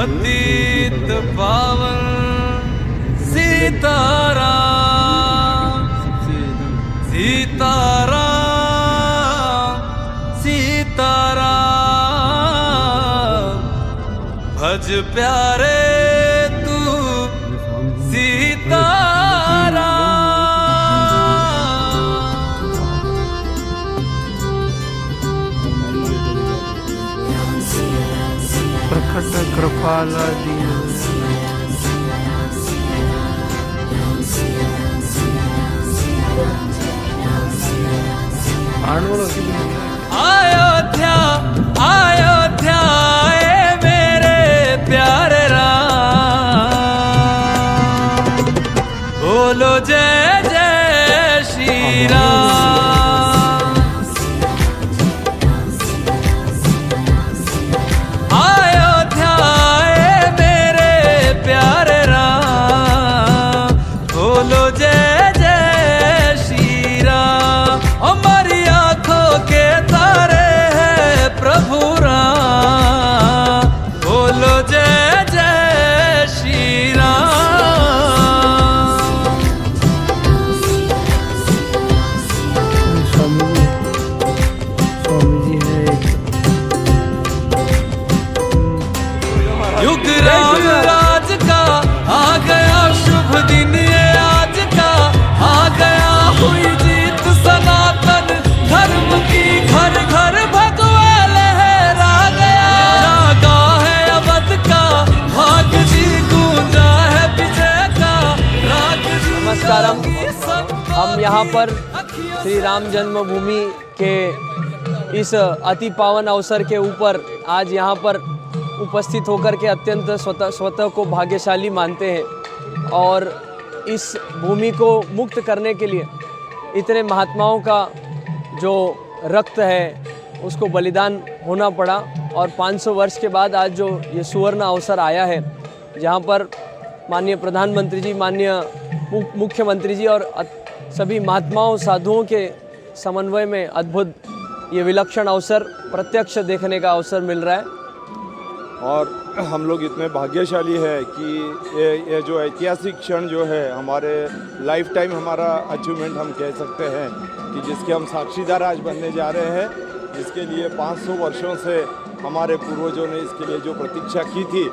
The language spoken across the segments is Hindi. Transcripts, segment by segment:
पतित पावन सीताराम सीताराम सीताराम भज प्यारे तू सीताराम। प्रकट कृपाला दीन अयोध्या अयोध्या मेरे प्यारे राम बोलो जय जय श्री राम। अयोध्या मेरे प्यारे राम बोलो जय जय श्री राम। हमारी आंखों के तारे हैं प्रभु राम बोलो जय जय श्री राम। युग राम राज का आ गया शुभ दिन ये आज का आ गया हुई जीत सनातन धर्म की घर घर भगवा लहरा गया जागा है अवध का भाग जी गूंजा है विजय का राग जी। नमस्कारम। हम यहाँ पर श्री राम जन्मभूमि के इस अति पावन अवसर के ऊपर आज यहाँ पर उपस्थित होकर के अत्यंत स्वतः को भाग्यशाली मानते हैं और इस भूमि को मुक्त करने के लिए इतने महात्माओं का जो रक्त है उसको बलिदान होना पड़ा और 500 वर्ष के बाद आज जो ये सुवर्ण अवसर आया है जहाँ पर माननीय प्रधानमंत्री जी, माननीय मुख्यमंत्री जी और सभी महात्माओं साधुओं के समन्वय में अद्भुत ये विलक्षण अवसर प्रत्यक्ष देखने का अवसर मिल रहा है। और हम लोग इतने भाग्यशाली है कि ये जो ऐतिहासिक क्षण जो है हमारे लाइफ टाइम हमारा अचीवमेंट हम कह सकते हैं कि जिसके हम साक्षीदार आज बनने जा रहे हैं, जिसके लिए 500 वर्षों से हमारे पूर्वजों ने इसके लिए जो प्रतीक्षा की थी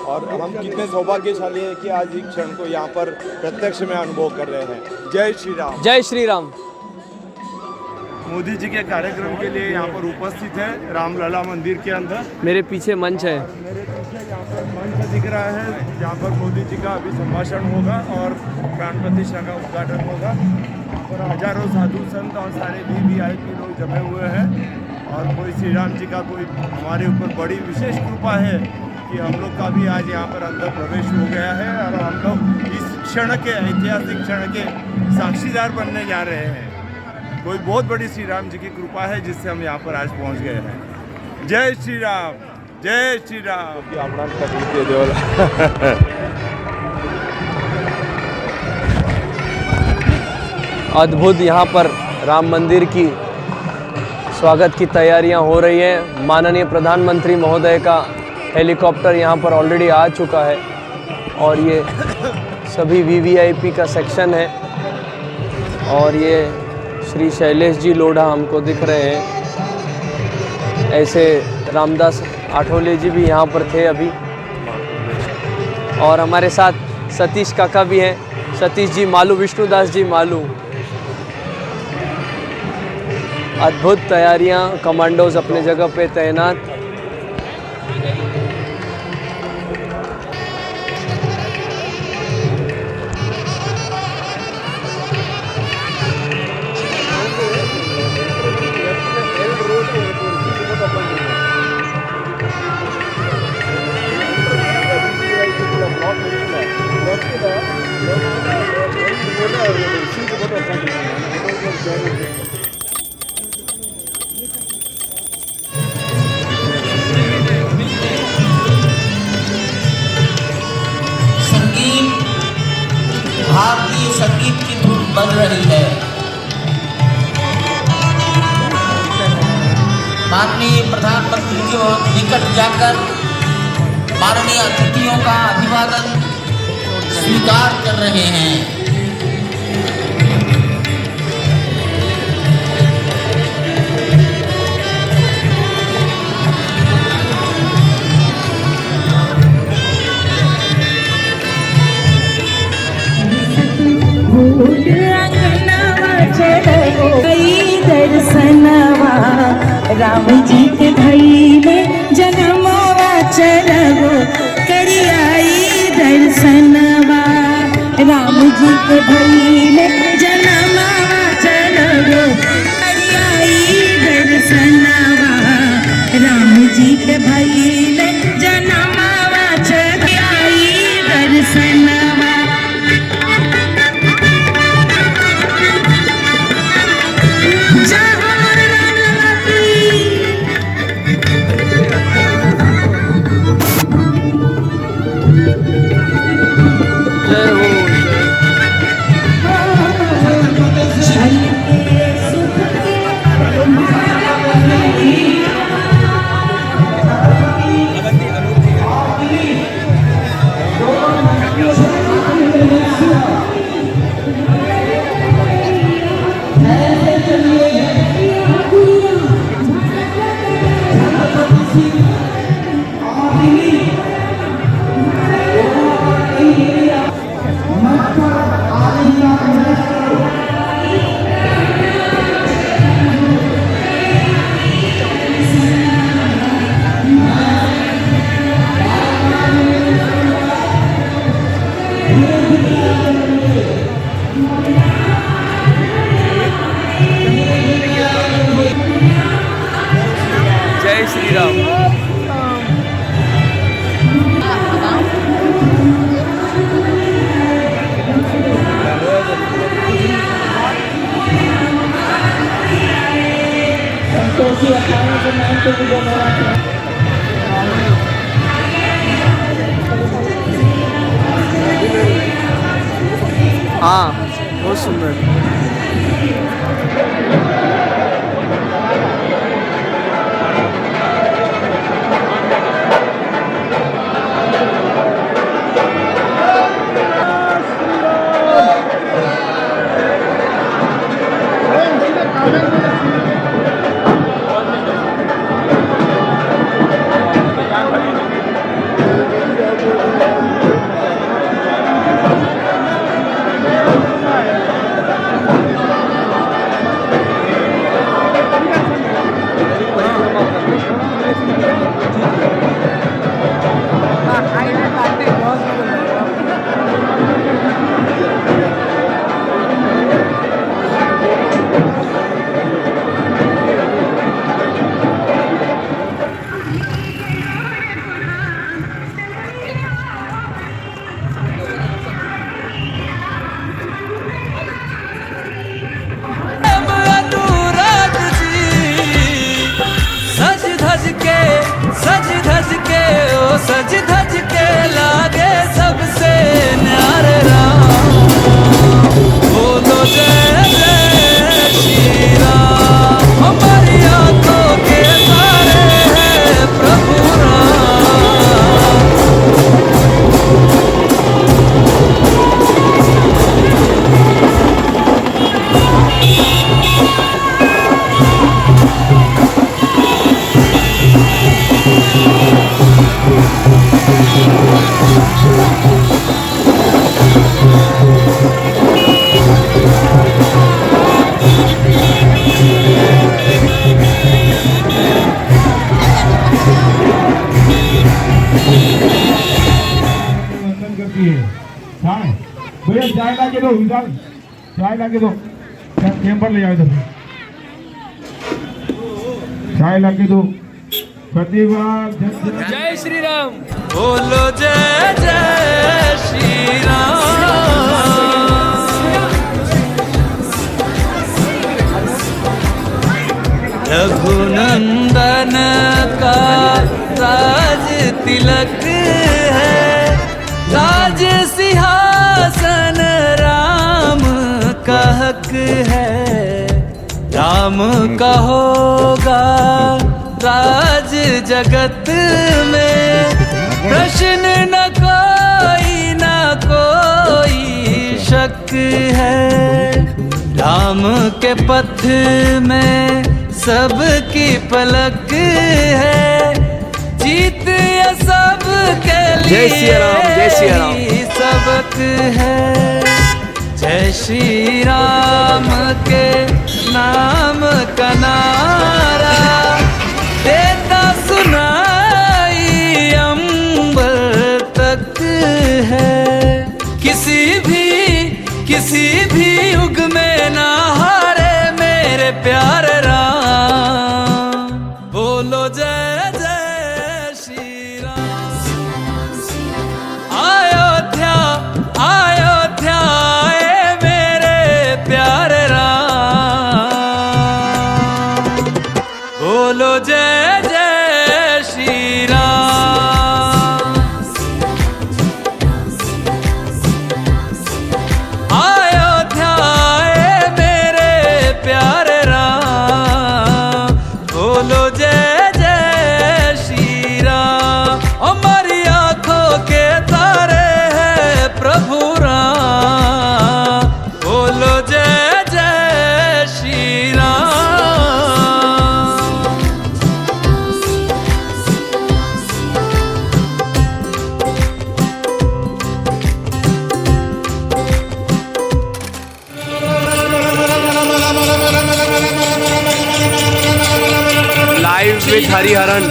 और हम कितने सौभाग्यशाली हैं कि आज इस क्षण को यहाँ पर प्रत्यक्ष में अनुभव कर रहे हैं। जय श्री राम। जय श्री राम। मोदी जी के कार्यक्रम के लिए यहाँ पर उपस्थित है रामलला मंदिर के अंदर। मेरे पीछे मंच है, मेरे पीछे यहाँ पर मंच दिख रहा है जहाँ पर मोदी जी का अभी संभाषण होगा और प्राण प्रतिष्ठा का उद्घाटन होगा। यहाँ पर हजारों साधु संत और सारे VIP लोग जमे हुए हैं और कोई श्री राम जी का कोई हमारे ऊपर बड़ी विशेष कृपा है कि हम लोग का भी आज यहाँ पर अंदर प्रवेश हो गया है और हम लोग इस क्षण के ऐतिहासिक क्षण के साक्षीदार बनने जा रहे हैं। कोई बहुत बड़ी श्री राम जी की कृपा है जिससे हम यहाँ पर आज पहुँच गए हैं। जय श्री राम। जय श्री राम। अद्भुत यहाँ पर राम मंदिर की स्वागत की तैयारियाँ हो रही हैं। माननीय प्रधानमंत्री महोदय का हेलीकॉप्टर यहाँ पर ऑलरेडी आ चुका है और ये सभी VVIP का सेक्शन है और ये श्री शैलेश जी लोढ़ा हमको दिख रहे हैं। ऐसे रामदास आठवले जी भी यहाँ पर थे अभी और हमारे साथ सतीश काका भी हैं, सतीश जी मालू, विष्णुदास जी मालू। अद्भुत तैयारियाँ, कमांडोज अपने जगह पे तैनात। भारतीय संगीत की धुन बन रही है। माननीय प्रधानमंत्री जी निकट जाकर माननीय अतिथियों का अभिवादन स्वीकार कर रहे हैं। दर्शनवा राम जी के भइले जनमवा चलगो करियाई दर्शनवा राम जी के भइले जनमवा चलगो करियाई दर्शनवा राम जी के भइले जनमवा चलियाई दर्शनवा। जय श्री राम। हाँ, बहुत सुंदर। सज धज के लागे सबसे न्यारे राम, बोलो जय जय श्री राम। हमारी आंखों के तारे हैं प्रभु भैया चाय ला के दो, चाय ला के दो, कैंपर ले जाओ इधर, चाय ला के दो। जय श्री राम। बोलो जय जय श्री राम। रघुनंदन का राज तिलक है, राज सिंहासन राम का हक है। राम का होगा राज जगत में, के पथ में सबकी पलक है, जीत ये सब के लिए जय सिया राम, जय सिया राम। सबक है। जय श्री राम के नाम का नारा देता सुनाई अंबर तक है। किसी भी युग में ना हारे मेरे प्यारे राम। बोलो जय जय श्री राम। अयोध्या अयोध्या आए मेरे प्यारे राम। बोलो जय जय श्री राम। अयोध्या आए मेरे प्यारे राम। बोलो जय जय श्री राम। हमारी आंखों के तारे हैं प्रभु राम। बोलो जय जय श्री राम। Live with Hariharan.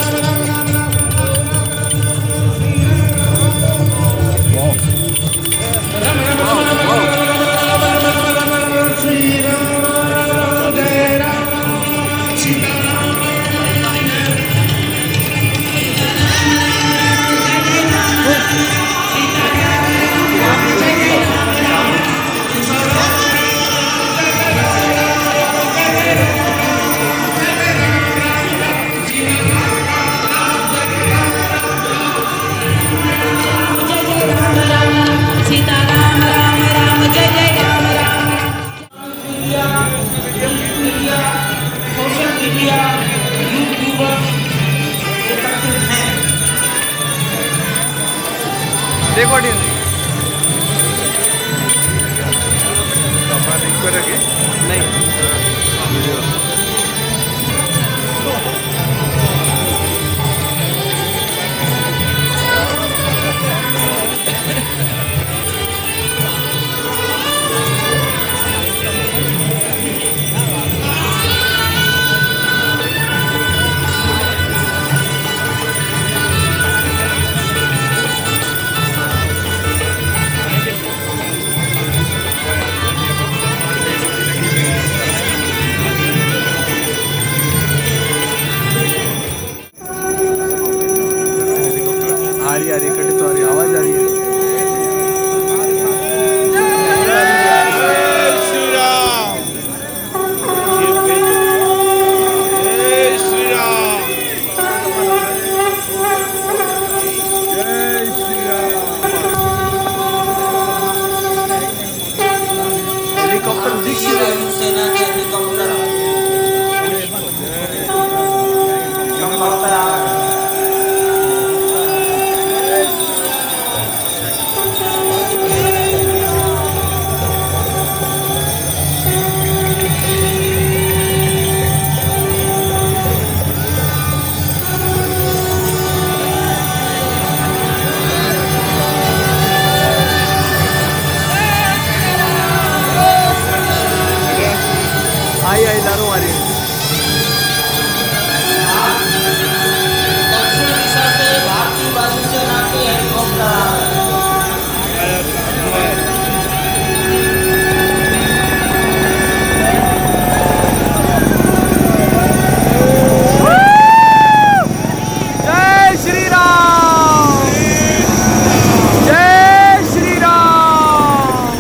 सीताराम राम राम जय जय Ram Ram. Social media YouTuber एकत्रित हैं। देखो नहीं आ रही कटी तो आ रही आवाज आ रही है। हेलीकॉप्टर दिख रही है। सेना के हेलीकॉप्टर आई दारू आ रही है। दक्षिण दिशा से भारतीय वायुसेना के हेलीकॉप्टर आ रहे हैं। जय श्री राम, जय श्री राम,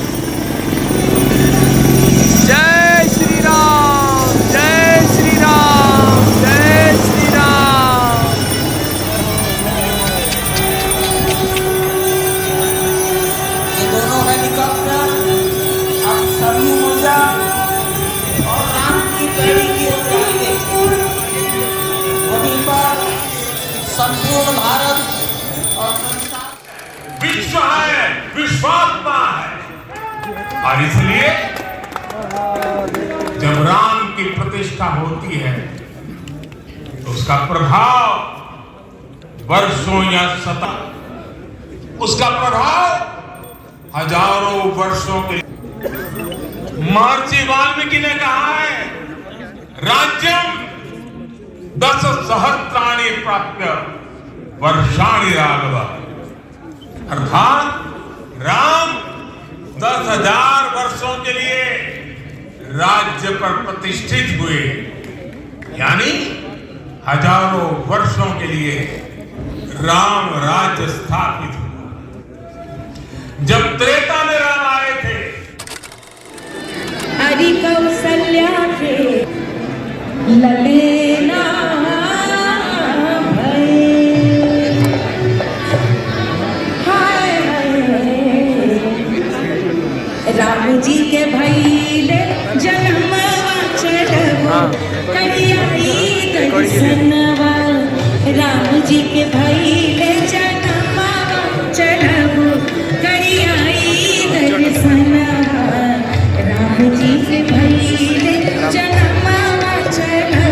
जय श्री राम, जय श्री राम, जय श्री राम। ये दोनों हेलीकॉप्टर अब सभी ऊर्जा और राम की पैड़ी की ओर जाएंगे। वहीं पर संपूर्ण भारत और संसार विश्व है, विश्वात्मा है, और इसलिए जब राम की प्रतिष्ठा होती है तो उसका प्रभाव वर्षों या उसका प्रभाव हजारों वर्षों के। महर्षि वाल्मीकि ने कहा है, राज्यम 10 सहस्राणि प्राप्य वर्षाणि राघव, अर्थात राम 10,000 वर्षों के लिए राज्य पर प्रतिष्ठित हुए, यानी हजारों वर्षों के लिए राम राज्य स्थापित हुआ। जब त्रेता में राम आए थे, हरि कौशल्या के ललेना राम जी के भैले जन्म चढ़वा करियाई दर्शनवा, राम जी के भैले जन्म चढ़वा करियाई दर्शनवा, राम जी के भैले जन्म चढ़वा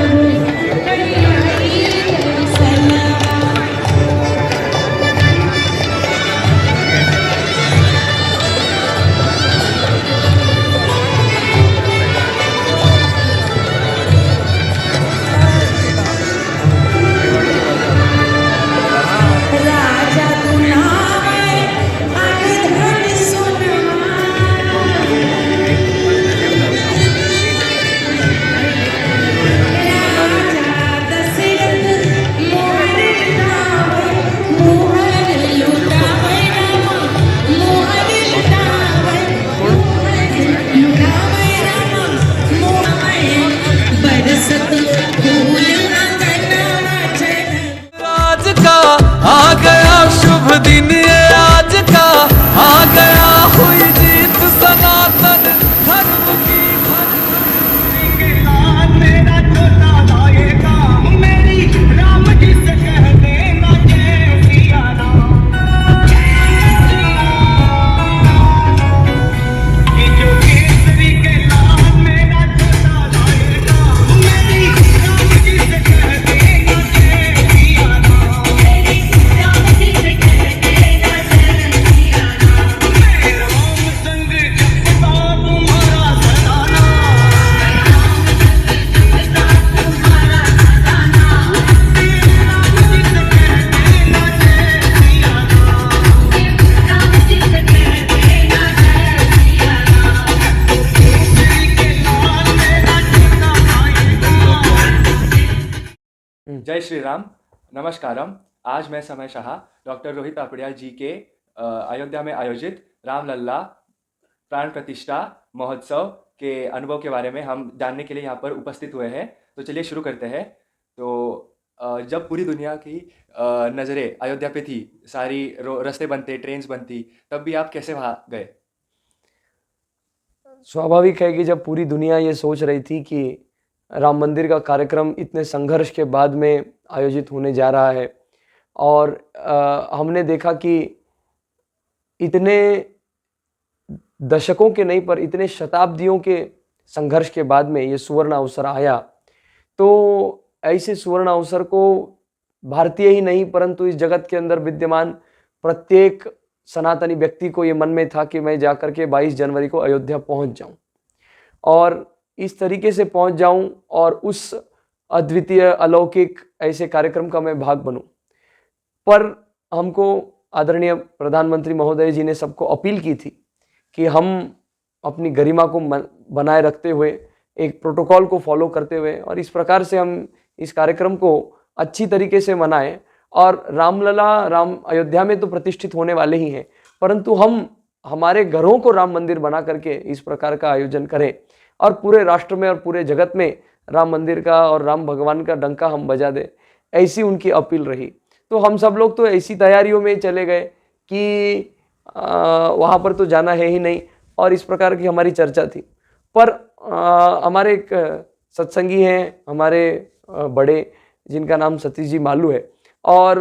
करियाई दर्शनवा। राजा दुलावे अनधन सुनवा, राजा दशरथ मोहर लुटावे, मोहर लुटावे रामा, मोहर लुटावे, मोहर लुटावे रामा, मोहर बरसत फूल अंगनवा चढ़। आज का आ गया शुभ दिन, ये आज का आ गया, हुई जीत सनातन धर्म की। मेरा छोटा लाएगा, मेरी राम जी से कह देना जय सिया राम। ये जो केसरी के लाल मेरा छोटा लाएगा, मेरी राम जी से कह देना जय सिया राम। मेरी राम जी से कह देना जय सिया राम। मैं राम संग जपता तुम्हारा सदाना, जय श्री राम, नमस्कारम। आज मैं समय शाह डॉक्टर रोहित पापड़िया जी के अयोध्या में आयोजित रामलला प्राण प्रतिष्ठा महोत्सव के अनुभव के बारे में हम जानने के लिए यहाँ पर उपस्थित हुए हैं। तो चलिए शुरू करते हैं। तो जब पूरी दुनिया की नज़रें अयोध्या पे थी, सारी रास्ते बनते, ट्रेन्स बनती, तब भी आप कैसे वहाँ गए? स्वाभाविक है कि जब पूरी दुनिया ये सोच रही थी कि राम मंदिर का कार्यक्रम इतने संघर्ष के बाद में आयोजित होने जा रहा है, और हमने देखा कि इतने दशकों के नहीं पर इतने शताब्दियों के संघर्ष के बाद में ये सुवर्ण अवसर आया, तो ऐसे सुवर्ण अवसर को भारतीय ही नहीं परंतु इस जगत के अंदर विद्यमान प्रत्येक सनातनी व्यक्ति को ये मन में था कि मैं जाकर के 22 जनवरी को अयोध्या पहुंच जाऊं और इस तरीके से पहुंच जाऊं और उस अद्वितीय अलौकिक ऐसे कार्यक्रम का मैं भाग बनूं। पर हमको आदरणीय प्रधानमंत्री महोदय जी ने सबको अपील की थी कि हम अपनी गरिमा को बनाए रखते हुए, एक प्रोटोकॉल को फॉलो करते हुए और इस प्रकार से हम इस कार्यक्रम को अच्छी तरीके से मनाएं। और रामलला, राम अयोध्या में तो प्रतिष्ठित होने वाले ही हैं, परंतु हम हमारे घरों को राम मंदिर बना करके इस प्रकार का आयोजन करें और पूरे राष्ट्र में और पूरे जगत में राम मंदिर का और राम भगवान का डंका हम बजा दें, ऐसी उनकी अपील रही। तो हम सब लोग तो ऐसी तैयारियों में चले गए कि वहाँ पर तो जाना है ही नहीं, और इस प्रकार की हमारी चर्चा थी। पर हमारे एक सत्संगी हैं, हमारे बड़े, जिनका नाम सतीश जी मालू है, और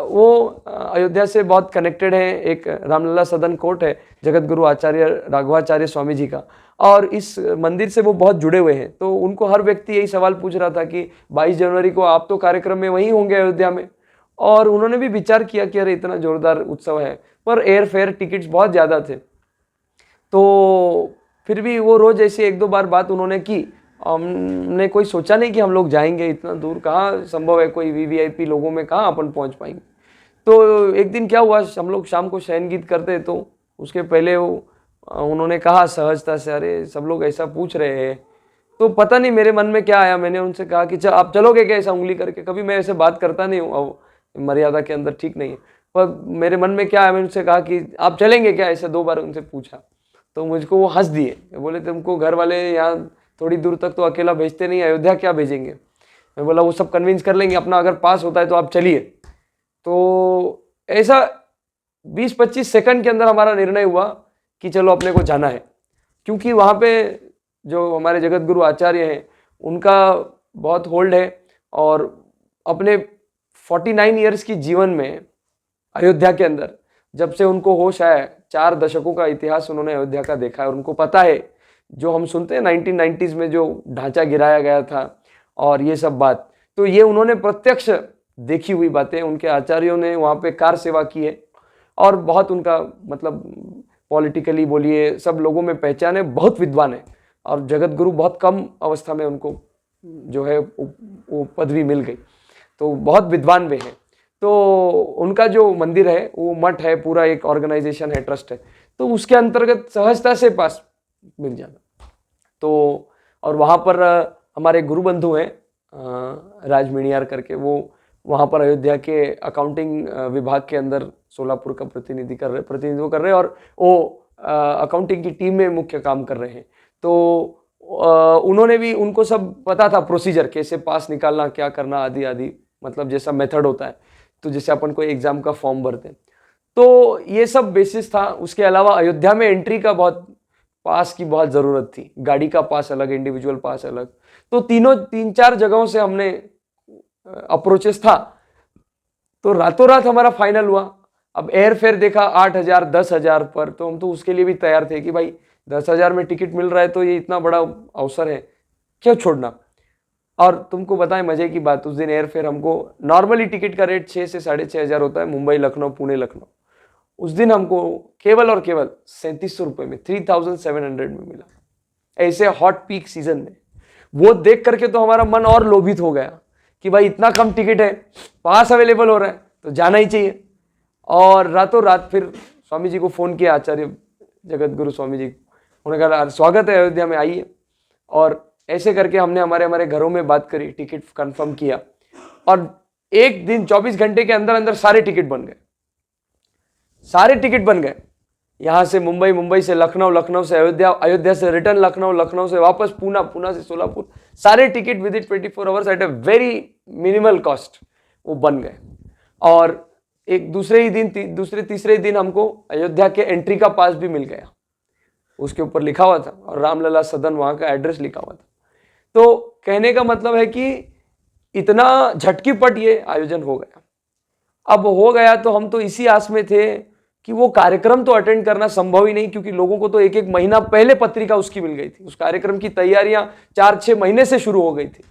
वो अयोध्या से बहुत कनेक्टेड हैं। एक रामलला सदन कोट है जगत गुरु आचार्य राघवाचार्य स्वामी जी का, और इस मंदिर से वो बहुत जुड़े हुए हैं। तो उनको हर व्यक्ति यही सवाल पूछ रहा था कि 22 जनवरी को आप तो कार्यक्रम में वहीं होंगे अयोध्या में, और उन्होंने भी विचार किया कि अरे इतना जोरदार उत्सव है, पर एयर फेयर टिकट्स बहुत ज़्यादा थे। तो फिर भी वो रोज़ ऐसे एक दो बार बात उन्होंने की। हमने कोई सोचा नहीं कि हम लोग जाएंगे इतना दूर, कहाँ संभव है, कोई वीवीआईपी लोगों में कहाँ अपन पहुँच पाएंगे। तो एक दिन क्या हुआ, हम लोग शाम को शयन गीत करते, तो उसके पहले उन्होंने कहा सहजता से, अरे सब लोग ऐसा पूछ रहे हैं। तो पता नहीं मेरे मन में क्या आया, मैंने उनसे कहा कि आप चलोगे क्या, ऐसा उंगली करके। कभी मैं ऐसे बात करता नहीं हूँ, अब मर्यादा के अंदर ठीक नहीं है, पर मेरे मन में क्या आया, मैंने उनसे कहा कि आप चलेंगे क्या, ऐसे 2 बार उनसे पूछा। तो मुझको वो हंस दिए, बोले तुमको घर वाले यहाँ थोड़ी दूर तक तो अकेला भेजते नहीं, अयोध्या क्या भेजेंगे। मैं बोला वो सब कन्विंस कर लेंगे, अपना अगर पास होता है तो आप चलिए। तो ऐसा 20-25 सेकंड के अंदर हमारा निर्णय हुआ कि चलो अपने को जाना है, क्योंकि वहाँ पे जो हमारे जगत गुरु आचार्य हैं उनका बहुत होल्ड है, और अपने 49 ईयर्स की जीवन में अयोध्या के अंदर जब से उनको होश आया, 4 दशकों का इतिहास उन्होंने अयोध्या का देखा है, और उनको पता है जो हम सुनते हैं 1990s में जो ढांचा गिराया गया था और ये सब बात, तो ये उन्होंने प्रत्यक्ष देखी हुई बातें। उनके आचार्यों ने वहाँ पे कार सेवा की है, और बहुत उनका मतलब पॉलिटिकली बोलिए सब लोगों में पहचान है, बहुत विद्वान है, और जगत गुरु बहुत कम अवस्था में उनको जो है वो पदवी मिल गई, तो बहुत विद्वान भी हैं। तो उनका जो मंदिर है वो मठ है, पूरा एक ऑर्गेनाइजेशन है, ट्रस्ट है, तो उसके अंतर्गत सहजता से पास मिल जाना। तो और वहाँ पर हमारे गुरु बंधु हैं राज मिणियार करके, वो वहाँ पर अयोध्या के अकाउंटिंग विभाग के अंदर सोलापुर का प्रतिनिधित्व कर रहे हैं, और वो अकाउंटिंग की टीम में मुख्य काम कर रहे हैं। तो उन्होंने भी, उनको सब पता था प्रोसीजर, कैसे पास निकालना, क्या करना, आदि आदि, मतलब जैसा मेथड होता है, तो जैसे अपन कोई एग्जाम का फॉर्म भरते हैं, तो ये सब बेसिस था। उसके अलावा अयोध्या में एंट्री का बहुत पास की बहुत ज़रूरत थी, गाड़ी का पास अलग, इंडिविजुअल पास अलग, तो 3-4 जगहों से हमने अप्रोचेस था। तो रातों रात हमारा फाइनल हुआ। अब एयर फेयर देखा 8,000 10,000 पर, तो हम तो उसके लिए भी तैयार थे कि भाई 10,000 में टिकट मिल रहा है तो ये इतना बड़ा अवसर है, क्यों छोड़ना। और तुमको बताएं मजे की बात, उस दिन एयर फेयर हमको, नॉर्मली टिकट का रेट 6 से 6,500 होता है, मुंबई लखनऊ पुणे लखनऊ, उस दिन हमको केवल और केवल 3700 रुपये में 3,700 में मिला, ऐसे हॉट पीक सीजन में। वो देख करके तो हमारा मन और लोभित हो गया कि भाई इतना कम टिकट है, पास अवेलेबल हो रहा है तो जाना ही चाहिए। और रातों रात फिर स्वामी जी को फ़ोन किया, आचार्य जगत गुरु स्वामी जी, उन्होंने कहा स्वागत है अयोध्या में, आइए। और ऐसे करके हमने हमारे घरों में बात करी, टिकट कंफर्म किया, और एक दिन 24 घंटे के अंदर अंदर सारे टिकट बन गए, सारे टिकट बन गए। यहाँ से मुंबई, मुंबई से लखनऊ, लखनऊ से अयोध्या, अयोध्या से रिटर्न लखनऊ, लखनऊ से वापस पूना, पूना से सोलापुर, सारे ticket within 24 hours at a very minimal cost वो बन गए। और एक दूसरे ही दिन, दूसरे तीसरे दिन हमको अयोध्या के एंट्री का पास भी मिल गया, उसके ऊपर लिखा हुआ था, और रामलला सदन वहाँ का एड्रेस लिखा हुआ था। तो कहने का मतलब है कि इतना झटकीपट ये आयोजन हो गया। अब हो गया तो हम तो इसी आस में थे कि वो कार्यक्रम तो अटेंड करना संभव ही नहीं, क्योंकि लोगों को तो 1-1 महीना पहले पत्रिका उसकी मिल गई थी, उस कार्यक्रम की तैयारियां 4-6 महीने से शुरू हो गई थी।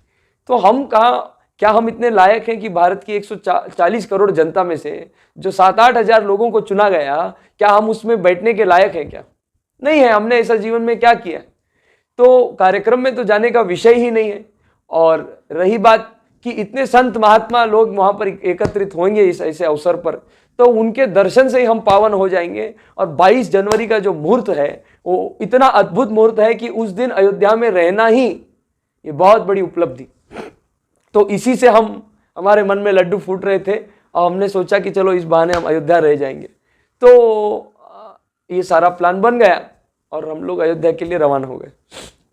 तो हम क्या हम इतने लायक हैं कि भारत की 140 करोड़ जनता में से जो 7-8 हज़ार लोगों को चुना गया, क्या हम उसमें बैठने के लायक हैं? क्या नहीं है। हमने ऐसा जीवन में क्या किया? तो कार्यक्रम में तो जाने का विषय ही नहीं है। और रही बात कि इतने संत महात्मा लोग वहां पर एकत्रित होंगे इस ऐसे अवसर पर, तो उनके दर्शन से ही हम पावन हो जाएंगे। और 22 जनवरी का जो मुहूर्त है वो इतना अद्भुत मुहूर्त है कि उस दिन अयोध्या में रहना ही ये बहुत बड़ी उपलब्धि। तो इसी से हमारे मन में लड्डू फूट रहे थे, और हमने सोचा कि चलो इस बहाने हम अयोध्या रह जाएंगे। तो ये सारा प्लान बन गया और हम लोग अयोध्या के लिए रवाना हो गए।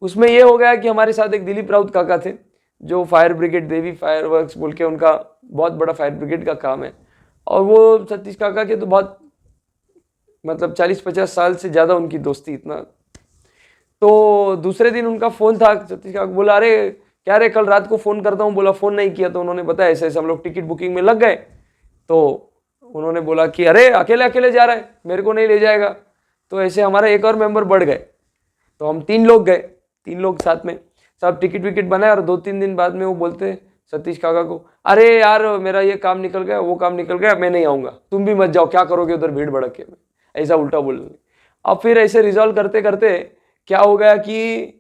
उसमें ये हो गया कि हमारे साथ एक दिलीप राउत काका थे, जो फायर ब्रिगेड, देवी फायरवर्क्स बोल के उनका बहुत बड़ा फायर ब्रिगेड का काम है। और वो सतीश काका के तो बहुत मतलब 40-50 साल से ज़्यादा उनकी दोस्ती, इतना। तो दूसरे दिन उनका फ़ोन था, सतीश काका बोला अरे क्या रे, कल रात को फ़ोन करता हूँ, बोला फ़ोन नहीं किया। तो उन्होंने बताया ऐसे ऐसे हम लोग टिकट बुकिंग में लग गए, तो उन्होंने बोला कि अरे अकेले अकेले जा रहा है, मेरे को नहीं ले जाएगा। तो ऐसे हमारा एक और मेंबर बढ़ गए, तो हम 3 लोग गए, 3 लोग साथ में, सब टिकट विकेट बनाए। और 2-3 दिन बाद में वो बोलते हैं सतीश काका को, अरे यार मेरा ये काम निकल गया, वो काम निकल गया, मैं नहीं आऊँगा, तुम भी मत जाओ, क्या करोगे उधर भीड़ भड़के में, ऐसा उल्टा बोलने। अब फिर ऐसे रिजॉल्व करते करते क्या हो गया कि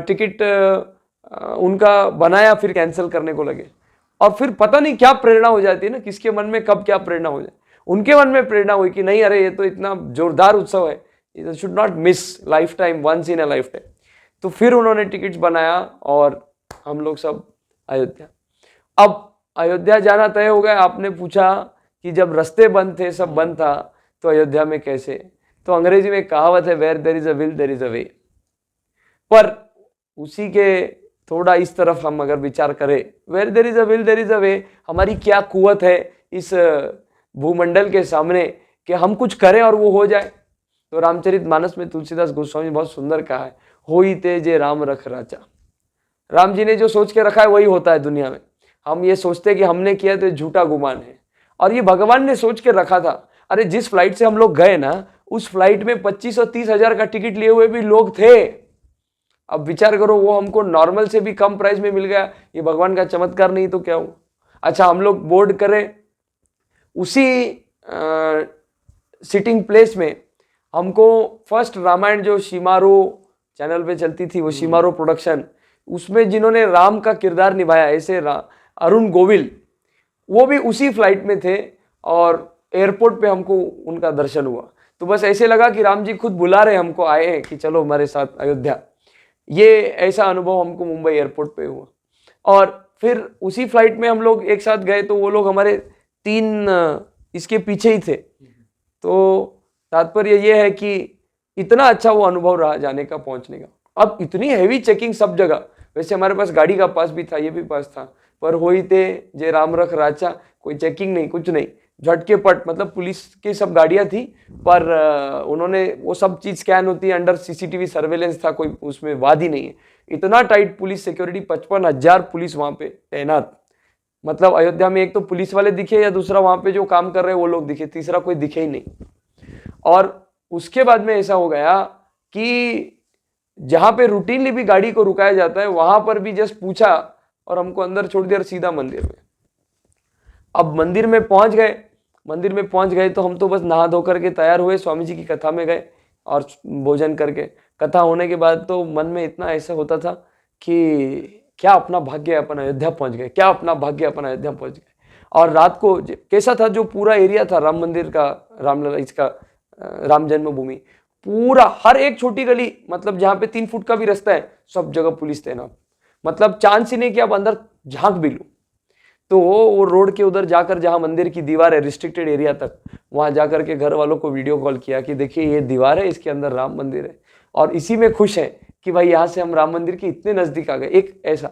टिकट उनका बनाया, फिर कैंसिल करने को लगे। और फिर पता नहीं क्या प्रेरणा हो जाती है ना, किसके मन में कब क्या प्रेरणा हो जाए। उनके मन में प्रेरणा हुई कि नहीं, अरे ये तो इतना जोरदार उत्सव है, it should not miss, lifetime, once in a lifetime. तो फिर उन्होंने टिकट्स बनाया और हम लोग सब अयोध्या। अब अयोध्या जाना तय हो गया। आपने पूछा कि जब रास्ते बंद थे, सब बंद था, तो अयोध्या में कैसे? तो अंग्रेजी में एक कहावत है, where there is a will there is a way. पर उसी के थोड़ा इस तरफ हम अगर विचार करें, where there is a will there is a way, हमारी क्या कुवत है इस भूमंडल के सामने कि हम कुछ करें और वो हो जाए। तो रामचरितमानस में तुलसीदास गोस्वामी बहुत सुंदर कहा है, होई ते जे राम रख राचा। राम जी ने जो सोच के रखा है वही होता है दुनिया में। हम ये सोचते हैं कि हमने किया तो झूठा गुमान है, और ये भगवान ने सोच के रखा था। अरे जिस फ्लाइट से हम लोग गए ना, उस फ्लाइट में 25 और 30 हजार का टिकट लिए हुए भी लोग थे। अब विचार करो, वो हमको नॉर्मल से भी कम प्राइस में मिल गया, ये भगवान का चमत्कार नहीं तो क्या हुआ। अच्छा, हम लोग बोर्ड करें, उसी सिटिंग प्लेस में हमको फर्स्ट रामायण जो शिमारो चैनल पे चलती थी, वो शिमारो प्रोडक्शन, उसमें जिन्होंने राम का किरदार निभाया, ऐसे अरुण गोविल, वो भी उसी फ्लाइट में थे और एयरपोर्ट पे हमको उनका दर्शन हुआ। तो बस ऐसे लगा कि राम जी खुद बुला रहे हमको, आए हैं कि चलो हमारे साथ अयोध्या। ये ऐसा अनुभव हमको मुंबई एयरपोर्ट पे हुआ। और फिर उसी फ्लाइट में हम लोग एक साथ गए, तो वो लोग हमारे 3 इसके पीछे ही थे। तो तात्पर्य ये है कि इतना अच्छा वो अनुभव रहा जाने का, पहुंचने का। अब इतनी हैवी चेकिंग सब जगह, वैसे हमारे पास गाड़ी का पास भी था, ये भी पास था, पर होई ते जे राम रख राचा, कोई चेकिंग नहीं, कुछ नहीं, झटके पट, मतलब पुलिस की सब गाड़ियां थी, पर उन्होंने वो सब चीज स्कैन होती है, अंडर सीसीटीवी सर्वेलेंस था, कोई उसमें वाद ही नहीं है। इतना टाइट पुलिस सिक्योरिटी, 55,000 पुलिस वहां पे तैनात। मतलब अयोध्या में एक तो पुलिस वाले दिखे, या दूसरा वहां पे जो काम कर रहे हैं वो लोग दिखे, तीसरा कोई दिखे ही नहीं। और उसके बाद में ऐसा हो गया कि जहां पे रूटीनली भी गाड़ी को रुकाया जाता है, वहां पर भी जस्ट पूछा और हमको अंदर छोड़ दिया, सीधा मंदिर में। अब मंदिर में पहुंच गए तो हम तो बस नहा धो करके तैयार हुए, स्वामी जी की कथा में गए और भोजन करके, कथा होने के बाद तो मन में इतना ऐसा होता था कि क्या अपना भाग्य अपन अयोध्या पहुंच गए, क्या अपना भाग्य अपन अयोध्या पहुंच गए। और रात को कैसा था, जो पूरा एरिया था राम मंदिर का, रामलला इसका, राम जन्मभूमि, पूरा हर एक छोटी गली, मतलब जहां पे 3 फुट का भी रास्ता है, सब जगह पुलिस तैनात। मतलब चांस ही नहीं कि आप अंदर झांक भी लो। तो वो रोड के उधर जाकर, जहां मंदिर की दीवार है रिस्ट्रिक्टेड एरिया तक, वहां जाकर के घर वालों को वीडियो कॉल किया कि देखिए ये दीवार है, इसके अंदर राम मंदिर है, और इसी में खुश है कि भाई यहाँ से हम राम मंदिर के इतने नजदीक आ गए। एक ऐसा,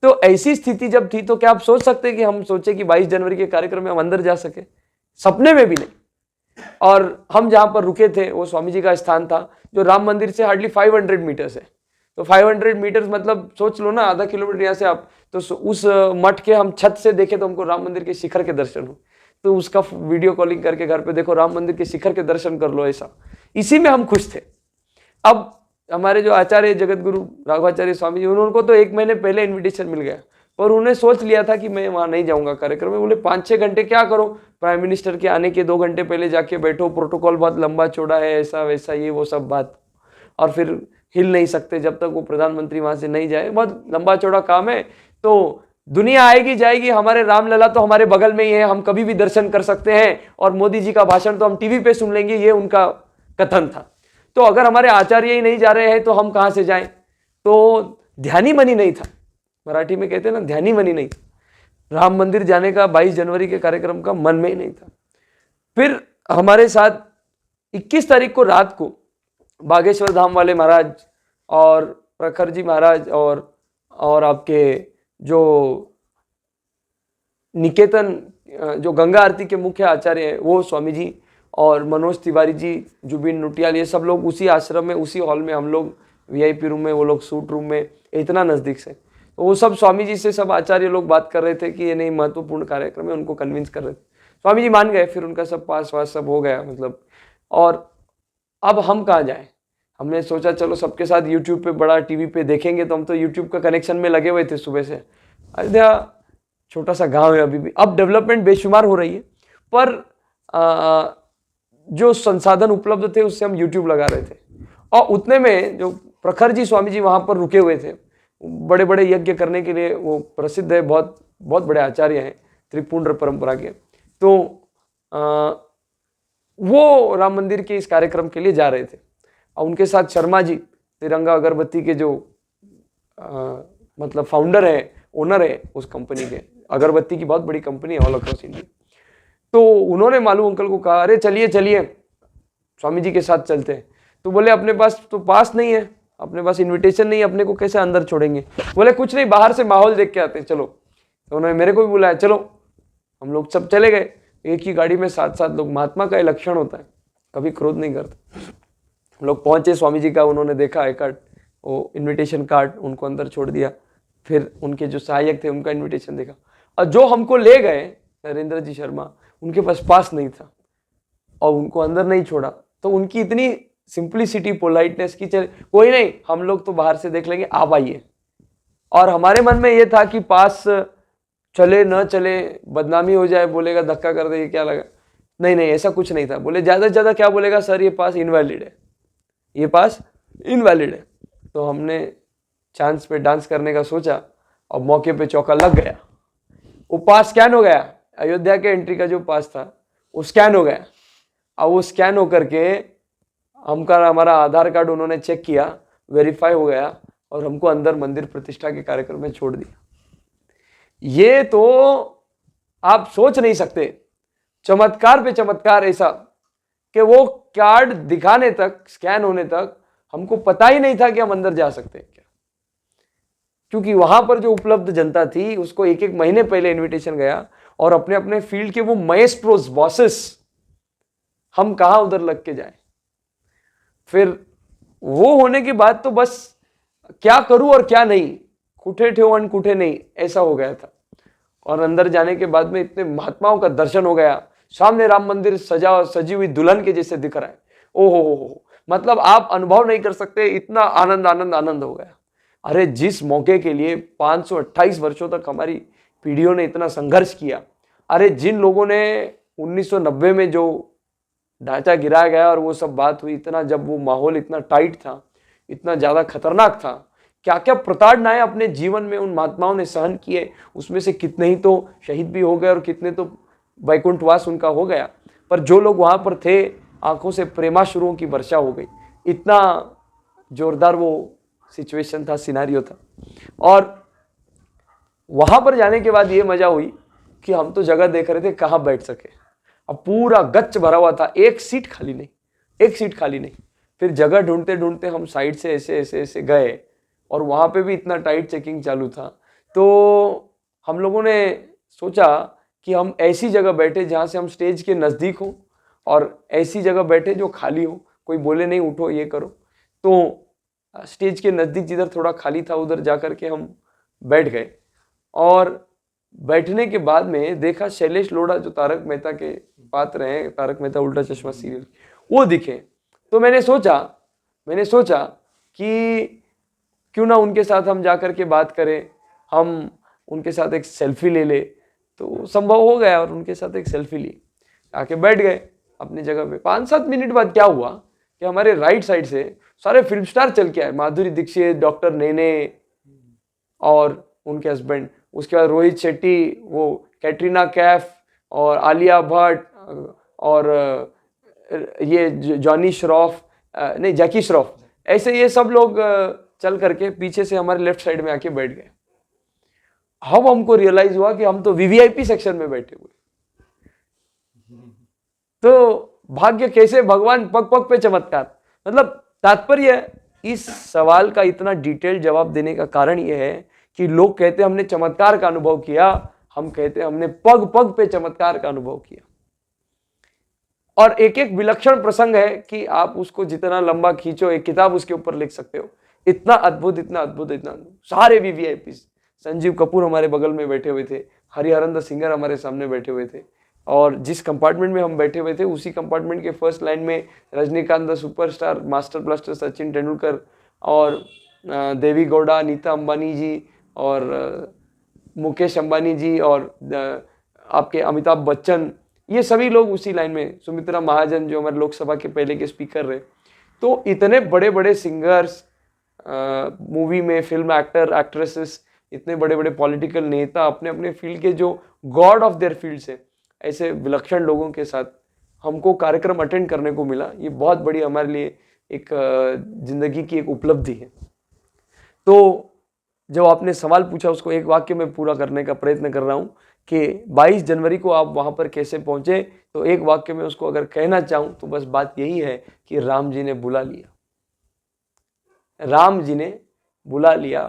तो ऐसी स्थिति जब थी, तो क्या आप सोच सकते कि हम सोचे कि 22 जनवरी के कार्यक्रम में हम अंदर जा सके? सपने में भी नहीं। और हम जहां पर रुके थे, वो स्वामी जी का स्थान था, जो राम मंदिर से हार्डली 500 मीटर्स है। तो 500 मीटर्स मतलब सोच लो ना, आधा किलोमीटर यहाँ से आप, तो उस मठ के हम छत से देखे तो हमको राम मंदिर के शिखर के दर्शन हो। तो उसका वीडियो कॉलिंग करके घर पे देखो, राम मंदिर के शिखर के दर्शन कर लो, ऐसा। इसी में हम खुश थे। अब हमारे जो आचार्य जगत गुरु राघवाचार्य स्वामी जी, उनको तो 1 महीने पहले इन्विटेशन मिल गया, पर उन्हें सोच लिया था कि मैं वहां नहीं जाऊंगा कार्यक्रम में। बोले 5-6 घंटे क्या करो, प्राइम मिनिस्टर के आने के 2 घंटे पहले जाके बैठो, प्रोटोकॉल बहुत लंबा चौड़ा है, ऐसा वैसा, ये वो सब बात, और फिर हिल नहीं सकते जब तक वो प्रधानमंत्री वहां से नहीं जाए, बहुत लंबा चौड़ा काम है। तो दुनिया आएगी जाएगी, हमारे रामलला तो हमारे बगल में ही है, हम कभी भी दर्शन कर सकते हैं, और मोदी जी का भाषण तो हम टीवी पे सुन लेंगे, ये उनका कथन था। तो अगर हमारे आचार्य ही नहीं जा रहे हैं तो हम कहाँ से जाएं? तो ध्यान ही मनी नहीं था, मराठी में कहते हैं ना, ध्यान ही मनी नहीं था। राम मंदिर जाने का 22 जनवरी के कार्यक्रम का मन में ही नहीं था। फिर हमारे साथ 21 तारीख को रात को बागेश्वर धाम वाले महाराज और प्रखर जी महाराज और आपके जो निकेतन, जो गंगा आरती के मुख्य आचार्य हैं, वो स्वामी जी, और मनोज तिवारी जी, जुबिन नुटियाल, ये सब लोग उसी आश्रम में, उसी हॉल में, हम लोग वीआईपी रूम में, वो लोग सूट रूम में, इतना नज़दीक से। तो वो सब स्वामी जी से, सब आचार्य लोग बात कर रहे थे कि ये नहीं महत्वपूर्ण कार्यक्रम है, उनको कन्विंस कर रहे थे। स्वामी जी मान गए, फिर उनका सब पास वास सब हो गया मतलब। और अब हम कहाँ जाएं? हमने सोचा चलो सबके साथ यूट्यूब पे बड़ा टीवी पे देखेंगे, तो हम तो यूट्यूब का कनेक्शन में लगे हुए थे सुबह से। अयोध्या छोटा सा गांव है अभी भी, अब डेवलपमेंट बेशुमार हो रही है, पर जो संसाधन उपलब्ध थे उससे हम यूट्यूब लगा रहे थे। और उतने में जो प्रखर जी स्वामी जी वहां पर रुके हुए थे, बड़े बड़े यज्ञ करने के लिए, वो प्रसिद्ध है, बहुत बहुत बड़े आचार्य हैं त्रिपुंड्र परंपरा के। तो वो राम मंदिर के इस कार्यक्रम के लिए जा रहे थे, और उनके साथ शर्मा जी तिरंगा अगरबत्ती के जो मतलब फाउंडर है, ओनर है उस कंपनी के, अगरबत्ती की बहुत बड़ी कंपनी है ऑल अक्रॉस इंडिया। तो उन्होंने मालू अंकल को कहा, अरे चलिए चलिए स्वामी जी के साथ चलते हैं। तो बोले अपने पास तो पास नहीं है, अपने पास इनविटेशन नहीं है, अपने को कैसे अंदर छोड़ेंगे? बोले कुछ नहीं, बाहर से माहौल देख के आते हैं, चलो। तो उन्होंने मेरे को भी बुलाया, चलो। हम लोग सब चले गए, एक ही गाड़ी में 7-7 लोग। महात्मा का लक्षण होता है, कभी क्रोध नहीं करते। हम लोग पहुंचे, स्वामी जी का उन्होंने देखा आई कार्ड, वो इन्विटेशन कार्ड, उनको अंदर छोड़ दिया। फिर उनके जो सहायक थे उनका इन्विटेशन देखा, और जो हमको ले गए नरेंद्र जी शर्मा, उनके पास नहीं था और उनको अंदर नहीं छोड़ा। तो उनकी इतनी सिंप्लिसिटी, पोलाइटनेस की, चल कोई नहीं, हम लोग तो बाहर से देख लेंगे, आप आइए। और हमारे मन में ये था कि पास चले न चले, बदनामी हो जाए, बोलेगा धक्का कर दे, क्या लगा। नहीं नहीं, ऐसा कुछ नहीं था। बोले ज्यादा से ज्यादा क्या बोलेगा, सर ये पास इनवैलिड है, ये पास इनवैलिड है। तो हमने चांस पे डांस करने का सोचा और मौके पे चौका लग गया। वो पास स्कैन हो गया, अयोध्या के एंट्री का जो पास था वो स्कैन हो गया। और वो स्कैन होकर के हमारा आधार कार्ड उन्होंने चेक किया, वेरीफाई हो गया, और हमको अंदर मंदिर प्रतिष्ठा के कार्यक्रम में छोड़ दिया। ये तो आप सोच नहीं सकते, चमत्कार पे चमत्कार ऐसा कि वो कार्ड दिखाने तक, स्कैन होने तक हमको पता ही नहीं था कि हम अंदर जा सकते हैं क्या। क्योंकि वहां पर जो उपलब्ध जनता थी उसको 1-1 महीने पहले इनविटेशन गया, और अपने अपने फील्ड के वो माएस्ट्रोस, बॉसेस, हम कहां उधर लग के जाए। फिर वो होने के बाद तो बस क्या करूं और क्या नहीं, कुठे ठेवन कुठे नहीं, ऐसा हो गया था। और अंदर जाने के बाद में इतने महात्माओं का दर्शन हो गया, सामने राम मंदिर सजी हुई दुल्हन के जैसे दिख रहा है। ओहो, मतलब आप अनुभव नहीं कर सकते, इतना आनंद आनंद आनंद हो गया। अरे जिस मौके के लिए 528 वर्षों तक हमारी पीढ़ियों ने इतना संघर्ष किया, अरे जिन लोगों ने 1990 में जो ढांचा गिराया गया और वो सब बात हुई, इतना जब वो माहौल इतना टाइट था, इतना ज्यादा खतरनाक था, क्या क्या प्रताड़नाएं अपने जीवन में उन महात्माओं ने सहन किए। उसमें से कितने ही तो शहीद भी हो गए और कितने तो वैकुंठवास उनका हो गया। पर जो लोग वहां पर थे, आंखों से प्रेमाश्रुओं की वर्षा हो गई। इतना जोरदार वो सिचुएशन था, सिनारियो था। और वहां पर जाने के बाद ये मजा हुई कि हम तो जगह देख रहे थे कहाँ बैठ सके। अब पूरा गच्च भरा हुआ था, एक सीट खाली नहीं। फिर जगह ढूंढते ढूंढते हम साइड से ऐसे गए, और वहां पे भी इतना टाइट चेकिंग चालू था। तो हम लोगों ने सोचा कि हम ऐसी जगह बैठे जहां से हम स्टेज के नजदीक हो, और ऐसी जगह बैठे जो खाली हो, कोई बोले नहीं उठो ये करो। तो स्टेज के नजदीक जिधर थोड़ा खाली था उधर जाकर के हम बैठ गए। और बैठने के बाद में देखा शैलेश लोढ़ा, जो तारक मेहता के पात्र हैं, तारक मेहता उल्टा चश्मा सीरियल, वो दिखे। तो मैंने सोचा कि क्यों ना उनके साथ हम जाकर के बात करें, हम उनके साथ एक सेल्फी ले ले। तो संभव हो गया और उनके साथ एक सेल्फी ली, आके बैठ गए अपनी जगह पे। 5-7 मिनट बाद क्या हुआ कि हमारे राइट साइड से सारे फिल्म स्टार चल के आए, माधुरी दीक्षित, डॉक्टर नेने और उनके हस्बैंड, उसके बाद रोहित शेट्टी, वो कैटरीना कैफ और आलिया भट्ट और ये जॉनी श्रॉफ, नहीं जैकी श्रॉफ, ऐसे ये सब लोग चल करके पीछे से हमारे लेफ्ट साइड में आके बैठ गए। अब हमको रियलाइज हुआ कि हम तो वीवीआईपी सेक्शन में बैठे हुए। तो भाग्य कैसे, भगवान पग पग पे चमत्कार। मतलब तात्पर्य इस सवाल का इतना डिटेल जवाब देने का कारण यह है कि लोग कहते हमने चमत्कार का अनुभव किया, हम कहते हमने पग पग पे चमत्कार का अनुभव किया। और एक एक विलक्षण प्रसंग है कि आप उसको जितना लंबा खींचो, एक किताब उसके ऊपर लिख सकते हो। इतना अद्भुत, इतना अद्भुत, इतना अद्भुत। सारे वीवीआईपी, संजीव कपूर हमारे बगल में बैठे हुए थे, हरिहरंदर सिंगर हमारे सामने बैठे हुए थे, और जिस कंपार्टमेंट में हम बैठे हुए थे उसी कंपार्टमेंट के फर्स्ट लाइन में Rajinikanth the superstar, master blaster Sachin Tendulkar और देवी गौड़ा, नीता अंबानी जी और मुकेश अंबानी जी और आपके अमिताभ बच्चन, ये सभी लोग उसी लाइन में, सुमित्रा महाजन जो हमारे लोकसभा के पहले के स्पीकर रहे। तो इतने बड़े बड़े सिंगर्स, मूवी में फिल्म एक्टर एक्ट्रेसेस, इतने बड़े बड़े पॉलिटिकल नेता, अपने अपने फील्ड के जो गॉड ऑफ देयर फील्ड से, ऐसे विलक्षण लोगों के साथ हमको कार्यक्रम अटेंड करने को मिला। ये बहुत बड़ी हमारे लिए एक जिंदगी की एक उपलब्धि है। तो जो आपने सवाल पूछा उसको एक वाक्य में पूरा करने का प्रयत्न कर रहा हूँ कि 22 जनवरी को आप वहाँ पर कैसे पहुँचे। तो एक वाक्य में उसको अगर कहना चाहूँ तो बस बात यही है कि राम जी ने बुला लिया, राम जी ने बुला लिया,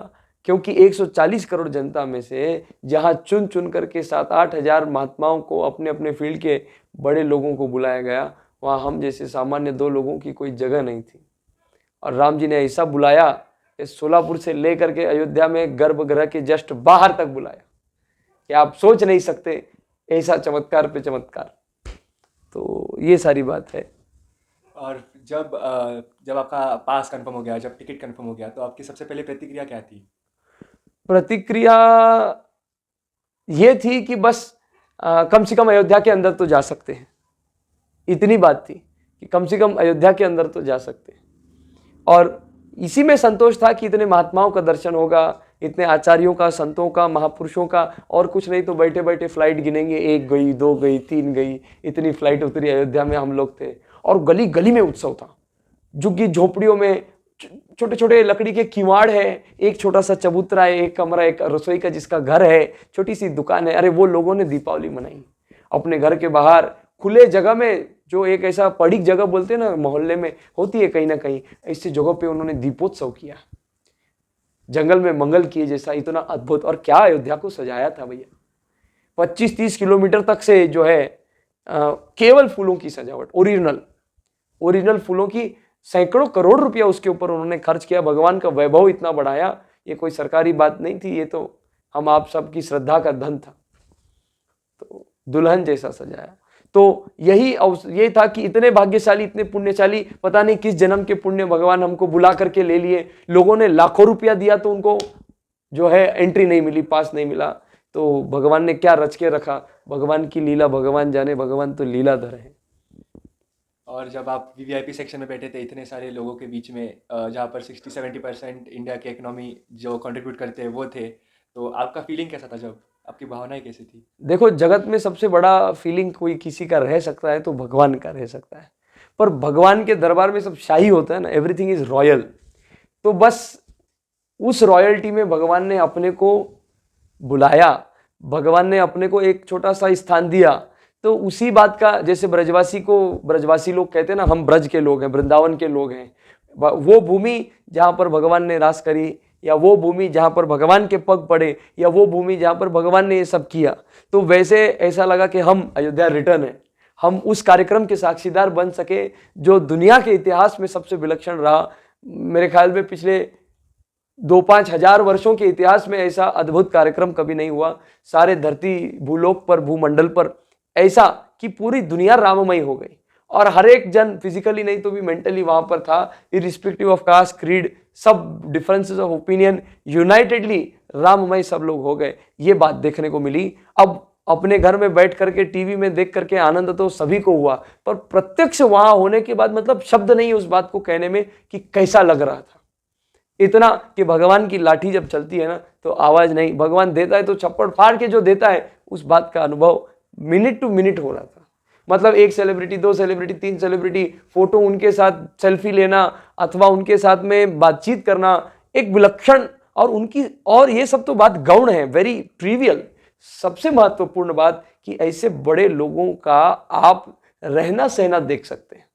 क्योंकि 140 करोड़ जनता में से जहाँ चुन चुन करके 7-8 हज़ार महात्माओं को, अपने अपने फील्ड के बड़े लोगों को बुलाया गया, वहाँ हम जैसे सामान्य 2 लोगों की कोई जगह नहीं थी। और राम जी ने ऐसा बुलाया, सोलापुर से लेकर के अयोध्या में गर्भगृह के जस्ट बाहर तक बुलाया कि आप सोच नहीं सकते, ऐसा चमत्कार पे चमत्कार। तो ये सारी बात है। और जब आपका पास कंफर्म हो गया, जब टिकट कंफर्म हो गया, तो आपकी सबसे पहले प्रतिक्रिया क्या थी? प्रतिक्रिया ये थी कि बस कम से कम अयोध्या के अंदर तो जा सकते हैं, इतनी बात थी कि कम से कम अयोध्या के अंदर तो जा सकते हैं। और इसी में संतोष था कि इतने महात्माओं का दर्शन होगा, इतने आचार्यों का, संतों का, महापुरुषों का, और कुछ नहीं तो बैठे बैठे फ्लाइट गिनेंगे, 1 गई, 2 गई, 3 गई, इतनी फ्लाइट उतरी। अयोध्या में हम लोग थे और गली गली में उत्सव था। झुग्गी झोपड़ियों में छोटे छोटे लकड़ी के किवाड़ है, एक छोटा सा चबूतरा है, एक कमरा, एक रसोई का जिसका घर है, छोटी सी दुकान है। अरे वो लोगों ने दीपावली मनाई अपने घर के बाहर खुले जगह में, जो एक ऐसा पड़िक जगह बोलते हैं ना, मोहल्ले में होती है कहीं ना कहीं, ऐसी जगह पे उन्होंने दीपोत्सव किया, जंगल में मंगल किए जैसा, इतना अद्भुत। और क्या अयोध्या को सजाया था भैया, 25-30 किलोमीटर तक से जो है केवल फूलों की सजावट, ओरिजिनल फूलों की, सैकड़ों करोड़ रुपया उसके ऊपर उन्होंने खर्च किया। भगवान का वैभव इतना बढ़ाया, ये कोई सरकारी बात नहीं थी, ये तो हम आप सबकी श्रद्धा का धन था। तो दुल्हन जैसा सजाया। तो ये था कि इतने भाग्यशाली, इतने पुण्यशाली, पता नहीं किस जन्म के पुण्य भगवान हमको बुला करके ले लिए। लोगों ने लाखों रुपया दिया तो उनको जो है एंट्री नहीं मिली, पास नहीं मिला। तो भगवान ने क्या रच के रखा, भगवान की लीला भगवान जाने, भगवान तो लीलाधर है। और जब आप वीवीआईपी सेक्शन में बैठे थे इतने सारे लोगों के बीच में, जहाँ पर 60-70% इंडिया के इकोनॉमी जो कंट्रीब्यूट करते हैं वो थे, तो आपका फीलिंग कैसा था, जब आपकी भावनाएं कैसी थी? देखो, जगत में सबसे बड़ा फीलिंग कोई किसी का रह सकता है तो भगवान का रह सकता है, पर भगवान के दरबार में सब शाही होता है ना, एवरीथिंग इज रॉयल। तो बस उस रॉयल्टी में भगवान ने अपने को बुलाया, भगवान ने अपने को एक छोटा सा स्थान दिया। तो उसी बात का, जैसे ब्रजवासी लोग कहते हैं ना, हम ब्रज के लोग हैं, वृंदावन के लोग हैं, वो भूमि जहाँ पर भगवान ने रास करी, या वो भूमि जहाँ पर भगवान के पग पड़े, या वो भूमि जहाँ पर भगवान ने ये सब किया, तो वैसे ऐसा लगा कि हम अयोध्या रिटर्न है, हम उस कार्यक्रम के साक्षीदार बन सके जो दुनिया के इतिहास में सबसे विलक्षण रहा। मेरे ख्याल में पिछले 2-5 हजार वर्षों के इतिहास में ऐसा अद्भुत कार्यक्रम कभी नहीं हुआ। सारे धरती भूलोक पर, भूमंडल पर ऐसा कि पूरी दुनिया राममय हो गई, और हर एक जन फिजिकली नहीं तो भी मेंटली वहां पर था, इरिस्पेक्टिव ऑफ कास्ट, क्रीड, सब डिफरेंसेस ऑफ ओपिनियन, यूनाइटेडली राममय सब लोग हो गए। ये बात देखने को मिली। अब अपने घर में बैठ करके टीवी में देख करके आनंद तो सभी को हुआ, पर प्रत्यक्ष वहां होने के बाद मतलब शब्द नहीं उस बात को कहने में कि कैसा लग रहा था। इतना कि भगवान की लाठी जब चलती है ना तो आवाज नहीं, भगवान देता है तो छप्पड़ फाड़ के जो देता है, उस बात का अनुभव मिनट टू मिनट हो रहा था। मतलब 1 सेलिब्रिटी, 2 सेलिब्रिटी, 3 सेलिब्रिटी, फोटो उनके साथ सेल्फी लेना अथवा उनके साथ में बातचीत करना एक विलक्षण, और ये सब तो बात गौण है, वेरी ट्रिवियल। सबसे महत्वपूर्ण बात कि ऐसे बड़े लोगों का आप रहना सहना देख सकते हैं।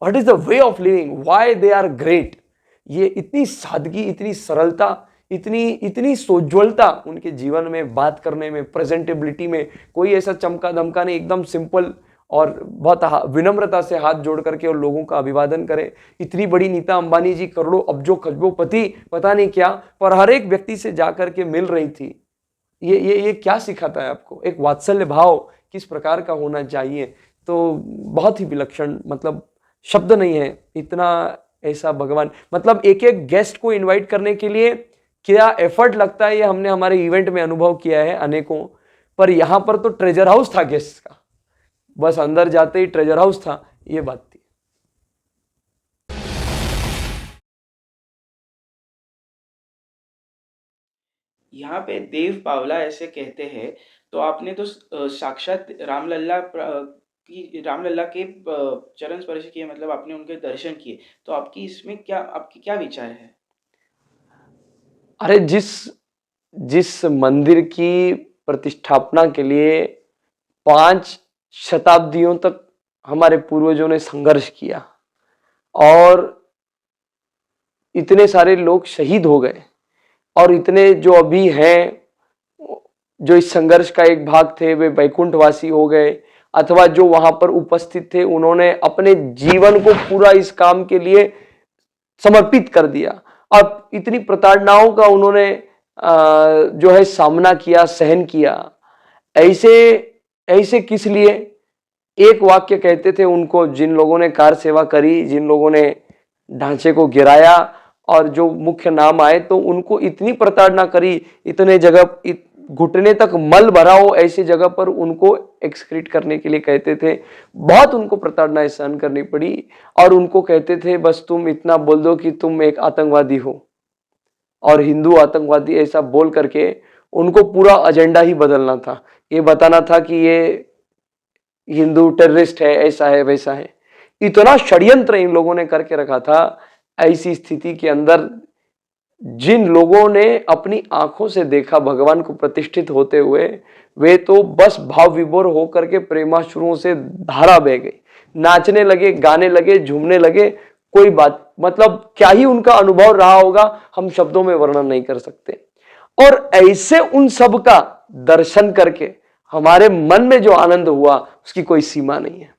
What is the way of living, why they are great. ये इतनी सादगी, इतनी सरलता, इतनी सोज्वलता उनके जीवन में, बात करने में, प्रेजेंटेबिलिटी में, कोई ऐसा चमका धमका नहीं, एकदम सिंपल, और बहुत विनम्रता से हाथ जोड़ करके और लोगों का अभिवादन करें। इतनी बड़ी नीता अंबानी जी, करोड़ों अब्जों खजबोपति, पता नहीं क्या, पर हर एक व्यक्ति से जाकर के मिल रही थी। ये क्या सिखाता है आपको? एक वात्सल्य भाव किस प्रकार का होना चाहिए, तो बहुत ही विलक्षण, मतलब शब्द नहीं है इतना ऐसा भगवान, मतलब एक एक गेस्ट को इनवाइट करने के लिए क्या एफर्ट लगता है ये हमने हमारे इवेंट में अनुभव किया है अनेकों। पर यहाँ पर तो ट्रेजर हाउस था गेस्ट का, बस अंदर जाते ही ट्रेजर हाउस था, ये बात थी। यहाँ पे देव पावला ऐसे कहते हैं, तो आपने तो साक्षात रामलल्ला के चरण स्पर्श किए, मतलब आपने उनके दर्शन किए, तो आपकी क्या विचार है? अरे जिस मंदिर की प्रतिष्ठापना के लिए 5 शताब्दियों तक हमारे पूर्वजों ने संघर्ष किया और इतने सारे लोग शहीद हो गए, और इतने जो अभी हैं जो इस संघर्ष का एक भाग थे वे वैकुंठवासी हो गए, अथवा जो वहां पर उपस्थित थे उन्होंने अपने जीवन को पूरा इस काम के लिए समर्पित कर दिया, और इतनी प्रताड़नाओं का उन्होंने जो है सामना किया, सहन किया। ऐसे किस लिए? एक वाक्य कहते थे उनको, जिन लोगों ने कार सेवा करी, जिन लोगों ने ढांचे को गिराया और जो मुख्य नाम आए, तो उनको इतनी प्रताड़ना करी, इतने जगह घुटने तक मल भरा हो ऐसी जगह पर उनको एक्सक्रीट करने के लिए कहते थे। बहुत उनको प्रताड़ना सहन करनी पड़ी, और उनको कहते थे बस तुम इतना बोल दो कि तुम एक आतंकवादी हो, और हिंदू आतंकवादी, ऐसा बोल करके उनको पूरा एजेंडा ही बदलना था। ये बताना था कि ये हिंदू टेररिस्ट है, ऐसा है वैसा है। इतना षड्यंत्र इन लोगों ने करके रखा था। ऐसी स्थिति के अंदर जिन लोगों ने अपनी आंखों से देखा भगवान को प्रतिष्ठित होते हुए, वे तो बस भाव विभोर होकर के प्रेमाश्रुओं से धारा बह गई, नाचने लगे, गाने लगे, झूमने लगे। कोई बात, मतलब क्या ही उनका अनुभव रहा होगा, हम शब्दों में वर्णन नहीं कर सकते। और ऐसे उन सब का दर्शन करके हमारे मन में जो आनंद हुआ उसकी कोई सीमा नहीं है।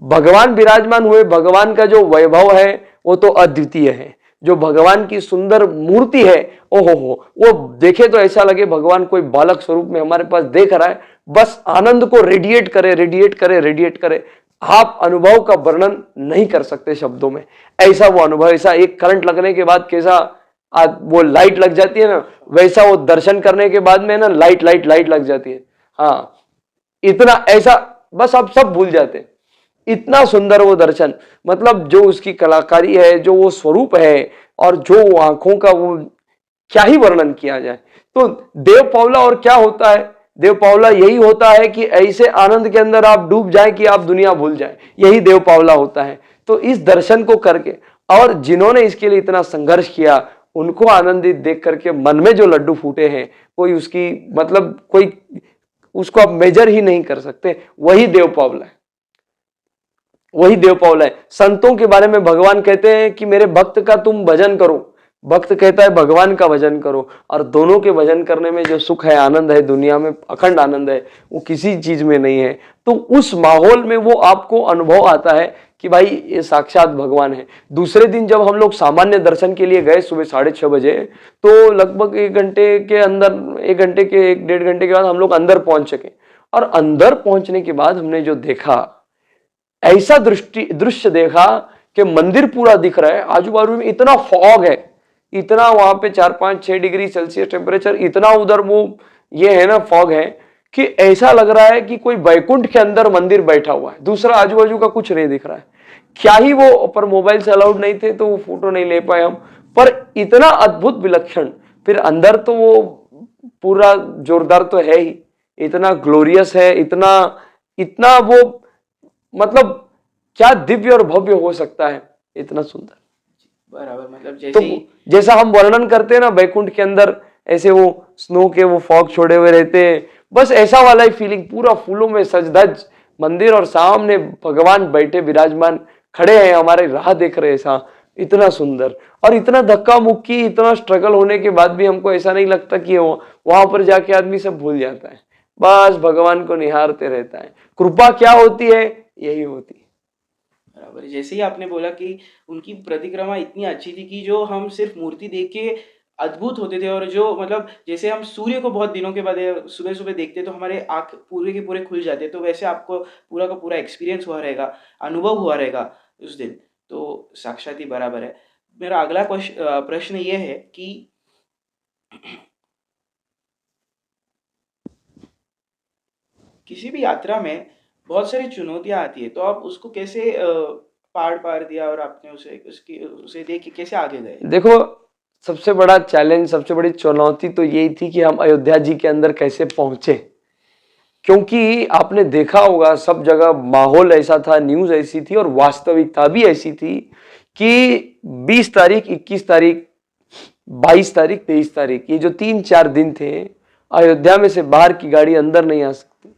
भगवान विराजमान हुए, भगवान का जो वैभव है वो तो अद्वितीय है। जो भगवान की सुंदर मूर्ति है, ओहो हो, वो देखे तो ऐसा लगे भगवान कोई बालक स्वरूप में हमारे पास देख रहा है, बस आनंद को रेडिएट करे, रेडिएट करे, रेडिएट करे। आप अनुभव का वर्णन नहीं कर सकते शब्दों में। ऐसा वो अनुभव, ऐसा एक करंट लगने के बाद कैसा वो लाइट लग जाती है ना, वैसा वो दर्शन करने के बाद में ना लाइट लाइट लाइट लग जाती है। हाँ, इतना ऐसा, बस आप सब भूल जाते, इतना सुंदर वो दर्शन, मतलब जो उसकी कलाकारी है, जो वो स्वरूप है, और जो वो आंखों का वो, क्या ही वर्णन किया जाए। तो देव पावला और क्या होता है? देव पावला यही होता है कि ऐसे आनंद के अंदर आप डूब जाएं कि आप दुनिया भूल जाएं, यही देव पावला होता है। तो इस दर्शन को करके, और जिन्होंने इसके लिए इतना संघर्ष किया, उनको आनंदित देख करके मन में जो लड्डू फूटे हैं, कोई उसकी, मतलब कोई उसको आप मेजर ही नहीं कर सकते। वही देव पावला है, वही देव पावला है। संतों के बारे में भगवान कहते हैं कि मेरे भक्त का तुम भजन करो, भक्त कहता है भगवान का भजन करो। और दोनों के भजन करने में जो सुख है, आनंद है, दुनिया में अखंड आनंद है, वो किसी चीज में नहीं है। तो उस माहौल में वो आपको अनुभव आता है कि भाई ये साक्षात भगवान है। दूसरे दिन जब हम लोग सामान्य दर्शन के लिए गए सुबह 6:30 बजे, तो लगभग 1 घंटे के अंदर, 1 घंटे के 1-1.5 घंटे के बाद हम लोग अंदर पहुंच सके। और अंदर पहुंचने के बाद हमने जो देखा, ऐसा दृश्य देखा कि मंदिर पूरा दिख रहा है, आजू बाजू में इतना फॉग है, इतना वहां पे 4-5-6 डिग्री सेल्सियस टेम्परेचर, इतना उधर वो ये है ना फॉग है, कि ऐसा लग रहा है कि कोई बैकुंठ के अंदर मंदिर बैठा हुआ है, दूसरा आजू बाजू का कुछ नहीं दिख रहा है। क्या ही वो, पर मोबाइल से अलाउड नहीं थे तो वो फोटो नहीं ले पाए हम, पर इतना अद्भुत विलक्षण। फिर अंदर तो वो पूरा जोरदार तो है ही, इतना ग्लोरियस है, इतना वो, मतलब क्या दिव्य और भव्य हो सकता है, इतना सुंदर। बराबर, मतलब तो जैसा हम वर्णन करते हैं ना बैकुंठ के अंदर ऐसे वो स्नो के वो फॉग छोड़े हुए रहते हैं, बस ऐसा वाला ही फीलिंग, पूरा फूलों में सजधज मंदिर, और सामने भगवान बैठे विराजमान खड़े हैं, हमारे राह देख रहे, ऐसा इतना सुंदर। और इतना धक्का मुक्की, इतना स्ट्रगल होने के बाद भी हमको ऐसा नहीं लगता कि वहां पर जाके आदमी सब भूल जाता है, बस भगवान को निहारते रहता है। कृपा क्या होती है? यही होती है। बराबर, जैसे ही आपने बोला कि उनकी प्रतिक्रमा इतनी अच्छी थी कि जो हम सिर्फ मूर्ति देख के अद्भुत होते थे। और जो मतलब जैसे हम सूर्य को बहुत दिनों के बाद सुबह सुबह देखते तो हमारे आँख पूरे के पूरे खुल जाते, तो वैसे आपको पूरा का पूरा एक्सपीरियंस हुआ रहेगा, अनुभव हुआ रहेगा उस दिन। तो साक्षात ही बराबर है। मेरा अगला प्रश्न ये है कि किसी भी यात्रा में बहुत सारी चुनौतियाँ आती है, तो आप उसको कैसे पार दिया और आपने उसे देख के कैसे आगे गए? देखो, सबसे बड़ा चैलेंज, सबसे बड़ी चुनौती तो यही थी कि हम अयोध्या जी के अंदर कैसे पहुंचे, क्योंकि आपने देखा होगा सब जगह माहौल ऐसा था, न्यूज ऐसी थी और वास्तविकता भी ऐसी थी कि 20 तारीख, 21 तारीख, 22 तारीख, 23 तारीख, ये जो 3-4 दिन थे, अयोध्या में से बाहर की गाड़ी अंदर नहीं आ सकती,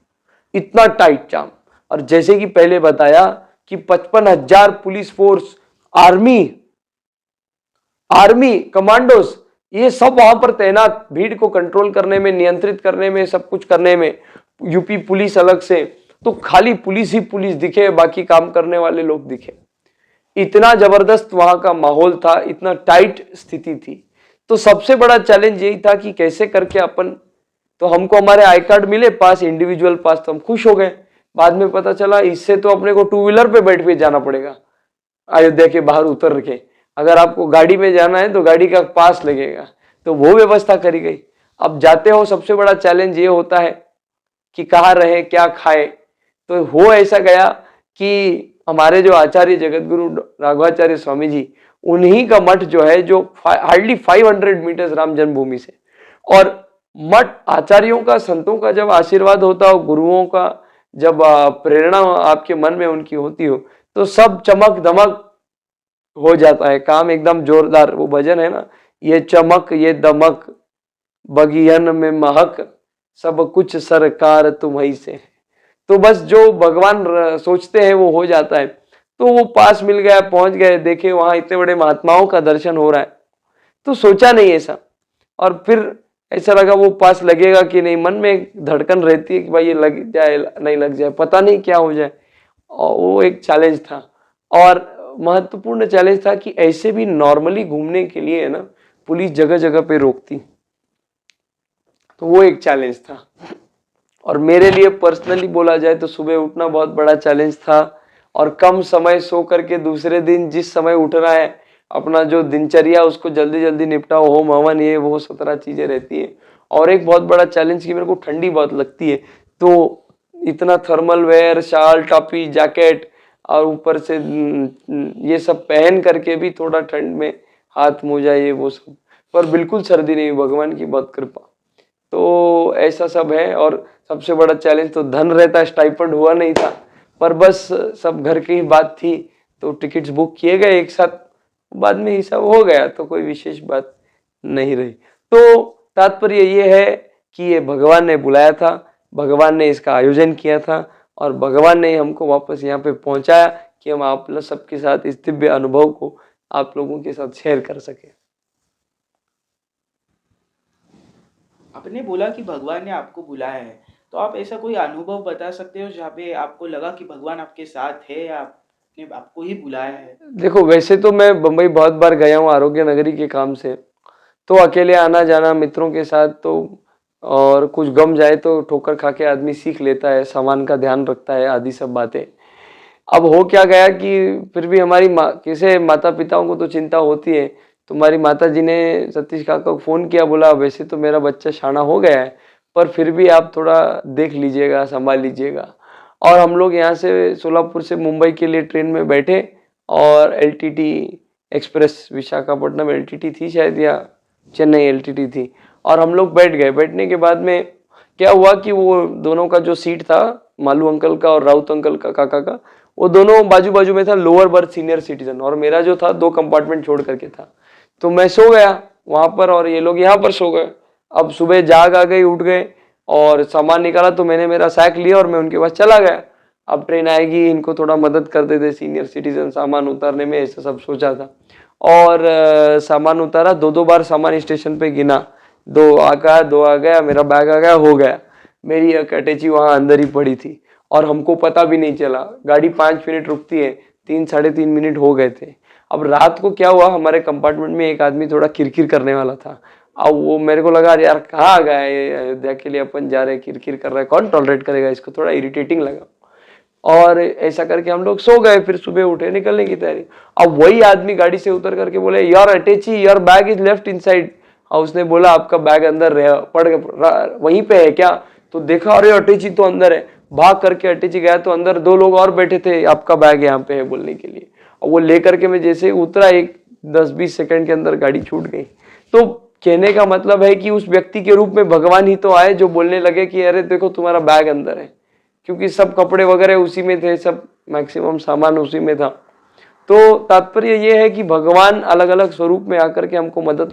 इतना टाइट जाम। और जैसे कि पहले बताया कि 55,000 पुलिस फोर्स, आर्मी कमांडोज, ये सब वहां पर तैनात, भीड़ को कंट्रोल करने में, नियंत्रित करने में, सब कुछ करने में। यूपी पुलिस अलग से, तो खाली पुलिस ही पुलिस दिखे, बाकी काम करने वाले लोग दिखे। इतना जबरदस्त वहां का माहौल था, इतना टाइट स्थिति थी। तो सबसे बड़ा चैलेंज यही था कि कैसे करके अपन, तो हमको हमारे आई कार्ड मिले पास, इंडिविजुअल पास, तो हम खुश हो गए। बाद में पता चला इससे तो अपने को 2 व्हीलर पे बैठ के जाना पड़ेगा अयोध्या के बाहर उतर के। अगर आपको गाड़ी में जाना है तो गाड़ी का पास लगेगा, तो वो व्यवस्था करी गई। अब जाते हो, सबसे बड़ा चैलेंज ये होता है कि कहाँ रहे, क्या खाए। तो हो ऐसा गया कि हमारे जो आचार्य जगत गुरु राघवाचार्य स्वामी जी, उन्हीं का मठ जो है, जो हार्डली 500 मीटर्स राम जन्मभूमि से, और मठ आचार्यों का, संतों का जब आशीर्वाद होता हो, गुरुओं का जब प्रेरणा आपके मन में उनकी होती हो, तो सब चमक दमक हो जाता है, काम एकदम जोरदार। वो भजन है ना, ये चमक ये दमक बगियन में महक, सब कुछ सरकार तुम्हीं से। तो बस जो भगवान सोचते हैं वो हो जाता है। तो वो पास मिल गया, पहुंच गए, देखे वहां इतने बड़े महात्माओं का दर्शन हो रहा है, तो सोचा नहीं ऐसा। और फिर ऐसा लगा वो पास लगेगा कि नहीं, मन में एक धड़कन रहती है कि भाई ये लग जाए नहीं लग जाए, पता नहीं क्या हो जाए। और वो एक चैलेंज था। और महत्वपूर्ण चैलेंज था कि ऐसे भी नॉर्मली घूमने के लिए है ना, पुलिस जगह जगह पे रोकती, तो वो एक चैलेंज था। और मेरे लिए पर्सनली बोला जाए तो सुबह उठना बहुत बड़ा चैलेंज था। और कम समय सो करके दूसरे दिन जिस समय उठना है, अपना जो दिनचर्या उसको जल्दी जल्दी निपटाओ, होम हवन ये वो 17 चीजें रहती है। और एक बहुत बड़ा चैलेंज कि मेरे को ठंडी बहुत लगती है, तो इतना थर्मल वेयर, शाल, टोपी, जैकेट, और ऊपर से ये सब पहन करके भी थोड़ा ठंड में हाथ मोजा ये वो सब, पर बिल्कुल सर्दी नहीं, भगवान की बहुत कृपा। तो ऐसा सब है। और सबसे बड़ा चैलेंज तो धन रहता, स्टाइपेंड हुआ नहीं था, पर बस सब घर की ही बात थी, तो टिकट्स बुक किए गए एक साथ, बाद में ही सब हो गया, तो कोई विशेष बात नहीं रही। तो तात्पर्य ये है कि ये भगवान ने बुलाया था, भगवान ने इसका आयोजन किया था, और भगवान ने हमको वापस यहाँ पे पहुंचाया कि हम आप लोग सबके साथ इस दिव्य अनुभव को आप लोगों के साथ शेयर कर सके। आपने बोला कि भगवान ने आपको बुलाया है, तो आप ऐसा कोई अनुभव बता सकते हो जहाँ पे आपको लगा कि भगवान आपके साथ है या आपने आपको ही बुलाया है? देखो, वैसे तो मैं बम्बई बहुत बार गया हूँ आरोग्य नगरी के काम से, तो अकेले आना जाना मित्रों के साथ, तो और कुछ गम जाए तो ठोकर खा के आदमी सीख लेता है, सामान का ध्यान रखता है, आदि सब बातें। अब हो क्या गया कि फिर भी हमारी किसे माता पिताओं को तो चिंता होती है। तुम्हारी माता जी ने सतीश काका को फोन किया, बोला वैसे तो मेरा बच्चा शाना हो गया है, पर फिर भी आप थोड़ा देख लीजिएगा, संभाल लीजिएगा। और हम लोग यहाँ से सोलापुर से मुंबई के लिए ट्रेन में बैठे, और LTT एक्सप्रेस, विशाखापट्टनम LTT थी शायद, या चेन्नई LTT थी, और हम लोग बैठ गए। बैठने के बाद में क्या हुआ कि वो दोनों का जो सीट था, मालू अंकल का और राउत अंकल का, काका का, वो दोनों बाजू बाजू में था, लोअर बर्थ सीनियर सिटीजन, और मेरा जो था 2 कंपार्टमेंट छोड़ करके था। तो मैं सो गया वहां पर और ये लोग यहाँ पर सो गए। अब सुबह जाग आ गई, उठ गए और सामान निकाला, तो मैंने मेरा सैक लिया और मैं उनके पास चला गया। अब ट्रेन आएगी, इनको थोड़ा मदद कर देते सीनियर सिटीजन सामान उतारने में, ऐसा सब सोचा था। और सामान उतारा, 2 बार सामान स्टेशन पे गिना, 2 आ गया, मेरा बैग आ गया, हो गया। मेरी अटैची वहां अंदर ही पड़ी थी और हमको पता भी नहीं चला। गाड़ी 5 मिनट रुकती है, 3 साढ़े 3 मिनट हो गए थे। अब रात को क्या हुआ, हमारे कंपार्टमेंट में एक आदमी थोड़ा किरकिर करने वाला था। अब वो मेरे को लगा यार कहाँ आ गया ये, अयोध्या के लिए अपन जा रहे हैं, किरकिर कर रहा है, कौन टॉलरेट करेगा इसको, थोड़ा इरिटेटिंग लगा। और ऐसा करके हम लोग सो गए, फिर सुबह उठे, निकलने की तैयारी। अब वही आदमी गाड़ी से उतर करके बोले your attache your bag is left inside. और उसने बोला आपका बैग अंदर वहीं पे है क्या? तो देखा अरे अटैची तो अंदर है। भाग करके अटैची गया तो अंदर 2 लोग और बैठे थे, आपका बैग यहाँ पे है बोलने के लिए। और वो लेकर के मैं जैसे उतरा, एक 10-20 सेकंड के अंदर गाड़ी छूट गई। तो कहने का मतलब है कि उस व्यक्ति के रूप में भगवान ही तो आए जो बोलने लगे कि अरे देखो तुम्हारा बैग अंदर है, क्योंकि सब कपड़े वगैरह उसी में थे, सब मैक्सिमम सामान उसी में था। तो तात्पर्य ये है कि भगवान अलग अलग स्वरूप में आकर के हमको मदद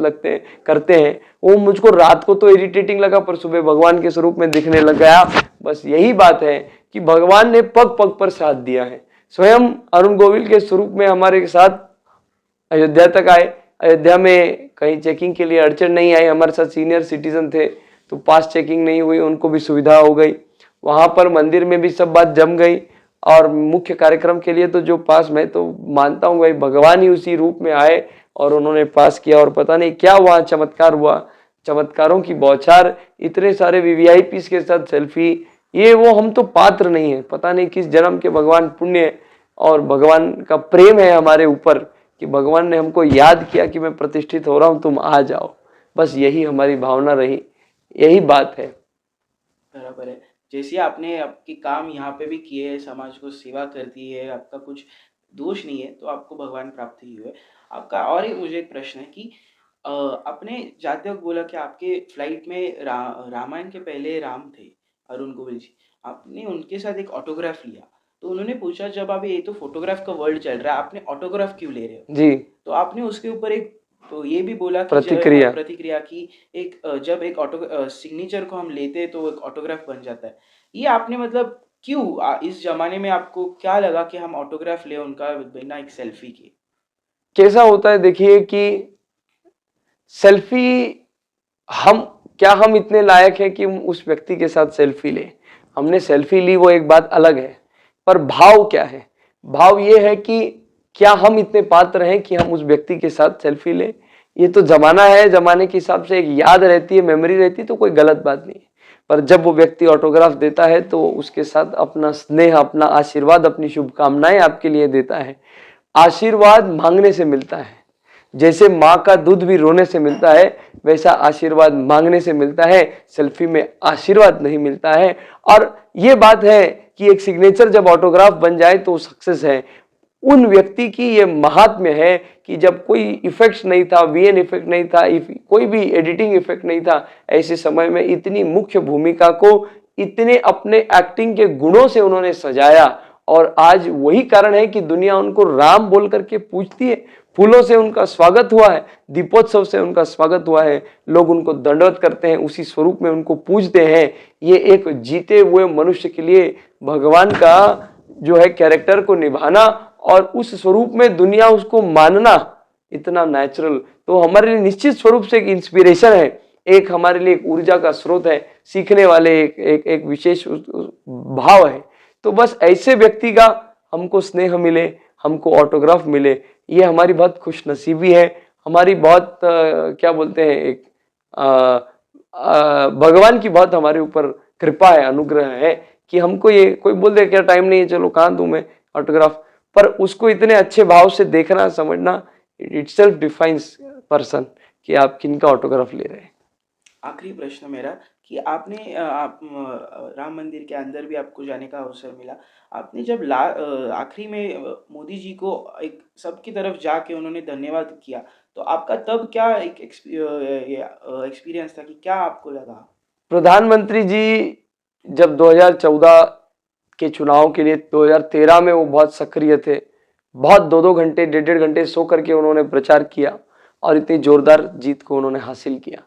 करते हैं। वो मुझको रात को तो इरिटेटिंग लगा, पर सुबह भगवान के स्वरूप में दिखने लग गया। बस यही बात है कि भगवान ने पग पग पर साथ दिया है। स्वयं अरुण गोविल के स्वरूप में हमारे साथ अयोध्या तक आए। अयोध्या में कहीं चेकिंग के लिए अड़चन नहीं आई। हमारे साथ सीनियर सिटीजन थे तो पास चेकिंग नहीं हुई, उनको भी सुविधा हो गई। वहां पर मंदिर में भी सब बात जम गई। और मुख्य कार्यक्रम के लिए तो जो पास, मैं तो मानता हूँ भाई भगवान ही उसी रूप में आए और उन्होंने पास किया। और पता नहीं क्या वहाँ चमत्कार हुआ, चमत्कारों की बौछार, इतने सारे वीवीआईपी के साथ सेल्फी, ये वो हम तो पात्र नहीं है। पता नहीं किस जन्म के भगवान पुण्य और भगवान का प्रेम है हमारे ऊपर कि भगवान ने हमको याद किया कि मैं प्रतिष्ठित हो रहा हूँ, तुम आ जाओ। बस यही हमारी भावना रही, यही बात है। बराबर है। जैसे आपने आपके काम यहाँ पे भी किए हैं, समाज को सेवा कर दी है, आपका कुछ दोष नहीं है, तो आपको भगवान प्राप्त ही हुए। आपका और एक मुझे एक प्रश्न है कि आपने जाते वक्त बोला कि आपके फ्लाइट में रामायण के पहले राम थे, अरुण गोविल जी। आपने उनके साथ एक ऑटोग्राफ लिया, तो उन्होंने पूछा जब आप ये तो फोटोग्राफ का वर्ल्ड चल रहा है, आपने ऑटोग्राफ क्यों ले रहे हो? जी, तो आपने उसके ऊपर एक तो ये भी बोला कि प्रतिक्रिया की एक जब एक सिग्नेचर को हम लेते हैं तो एक ऑटोग्राफ बन जाता है। ये आपने मतलब क्यों इस जमाने में आपको क्या लगा कि हम ऑटोग्राफ ले उनका बिना एक सेल्फी के? कैसा होता है देखिए कि सेल्फी, हम इतने लायक हैं कि हम उस व्यक्ति के साथ सेल्फी लें। हमने सेल्फी ली वो एक बात अलग है, पर भाव क्या है? भाव ये है कि क्या हम इतने पात्र हैं कि हम उस व्यक्ति के साथ सेल्फी लें? ये तो जमाना है, जमाने के हिसाब से एक याद रहती है, मेमोरी रहती है, तो कोई गलत बात नहीं है। पर जब वो व्यक्ति ऑटोग्राफ देता है तो उसके साथ अपना स्नेह, अपना आशीर्वाद, अपनी शुभकामनाएं आपके लिए देता है। आशीर्वाद मांगने से मिलता है। जैसे माँ का दूध भी रोने से मिलता है, वैसा आशीर्वाद मांगने से मिलता है। सेल्फी में आशीर्वाद नहीं मिलता है। और ये बात है कि एक सिग्नेचर जब ऑटोग्राफ बन जाए तो सक्सेस है। उन व्यक्ति की ये महात्म्य है कि जब कोई इफेक्ट्स नहीं था, वीएन इफेक्ट नहीं था, कोई भी एडिटिंग इफेक्ट नहीं था, ऐसे समय में इतनी मुख्य भूमिका को इतने अपने एक्टिंग के गुणों से उन्होंने सजाया। और आज वही कारण है कि दुनिया उनको राम बोल करके पूजती है। फूलों से उनका स्वागत हुआ है, दीपोत्सव से उनका स्वागत हुआ है, लोग उनको दंडवत करते हैं, उसी स्वरूप में उनको पूजते हैं। ये एक जीते हुए मनुष्य के लिए भगवान का जो है कैरेक्टर को निभाना और उस स्वरूप में दुनिया उसको मानना इतना नेचुरल, तो हमारे लिए निश्चित स्वरूप से एक इंस्पिरेशन है, एक हमारे लिए एक ऊर्जा का स्रोत है, सीखने वाले एक विशेष भाव है। तो बस ऐसे व्यक्ति का हमको स्नेह मिले, हमको ऑटोग्राफ मिले, ये हमारी बहुत खुशनसीबी है। हमारी बहुत क्या बोलते हैं, एक भगवान की बहुत हमारे ऊपर कृपा है, अनुग्रह है कि हमको ये कोई बोल दे क्या टाइम नहीं है, चलो कहाँ दूं मैं ऑटोग्राफ, पर उसको इतने अच्छे भाव से देखना, समझना, इट सेल्फ डिफाइंस पर्सन कि आप किनका ऑटोग्राफ ले रहे हैं। आखिरी प्रश्न मेरा कि आपने राम मंदिर के अंदर भी आपको जाने का अवसर मिला। आपने जब आखिरी में मोदी जी को एक सबकी तरफ जाके उन्होंने धन्यवाद किया, तो आपका तब क्या एक एक्सपीरियंस था कि क्या आपको लगा? प्रधानमंत्री जी जब 2014 के चुनाव के लिए 2013 में वो बहुत सक्रिय थे, बहुत 2-2 घंटे 1.5 घंटे सो करके उन्होंने प्रचार किया और इतनी जोरदार जीत को उन्होंने हासिल किया।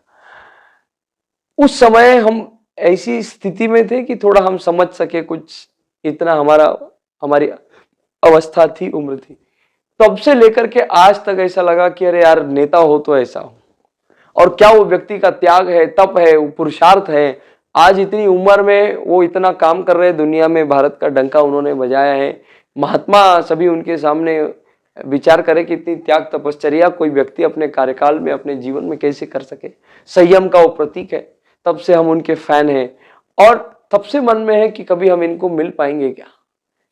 उस समय हम ऐसी स्थिति में थे कि थोड़ा हम समझ सके कुछ, इतना हमारी अवस्था थी, उम्र थी। तब से लेकर के आज तक ऐसा लगा कि अरे यार नेता हो तो ऐसा हो। और क्या वो व्यक्ति का त्याग है, तप है, वो पुरुषार्थ है। आज इतनी उम्र में वो इतना काम कर रहे हैं, दुनिया में भारत का डंका उन्होंने बजाया है। महात्मा सभी उनके सामने विचार करें कि इतनी त्याग तपश्चर्या कोई व्यक्ति अपने कार्यकाल में अपने जीवन में कैसे कर सके। संयम का वो प्रतीक है, तब से हम उनके फैन हैं और तब से मन में है कि कभी हम इनको मिल पाएंगे क्या।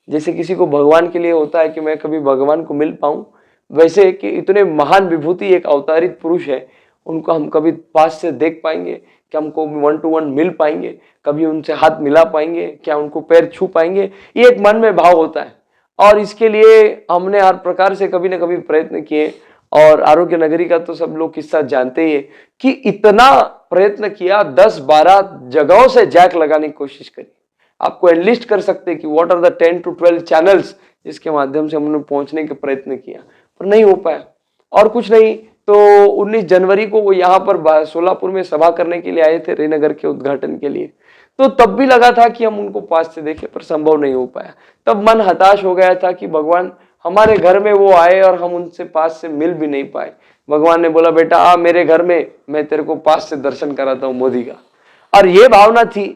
जैसे किसी को भगवान के लिए होता है कि मैं कभी भगवान को मिल पाऊं, वैसे कि इतने महान विभूति एक अवतारित पुरुष है, उनको हम कभी पास से देख पाएंगे क्या, हमको 1 to 1 मिल पाएंगे, कभी उनसे हाथ मिला पाएंगे क्या, उनको पैर छू पाएंगे, ये एक मन में भाव होता है। और इसके लिए हमने हर प्रकार से कभी ना कभी प्रयत्न किए और आरोग्य नगरी का तो सब लोग किस्सा जानते ही है कि इतना प्रयत्न किया, 10-12 जगहों से जैक लगाने की कोशिश करी। आपको एनलिस्ट कर सकते हैं कि what are the 10 to 12 channels जिसके माध्यम से हमने पहुंचने का प्रयत्न किया, पर नहीं हो पाया। और कुछ नहीं तो 19 जनवरी को वो यहाँ पर सोलापुर में सभा करने के लिए आए थे, रेनगर के उद्घाटन के लिए, तो तब भी लगा था कि हम उनको पास से देखें, पर संभव नहीं हो पाया। तब मन हताश हो गया था कि भगवान हमारे घर में वो आए और हम उनसे पास से मिल भी नहीं पाए। भगवान ने बोला बेटा आ मेरे घर में, मैं तेरे को पास से दर्शन कराता हूँ मोदी का। और ये भावना थी,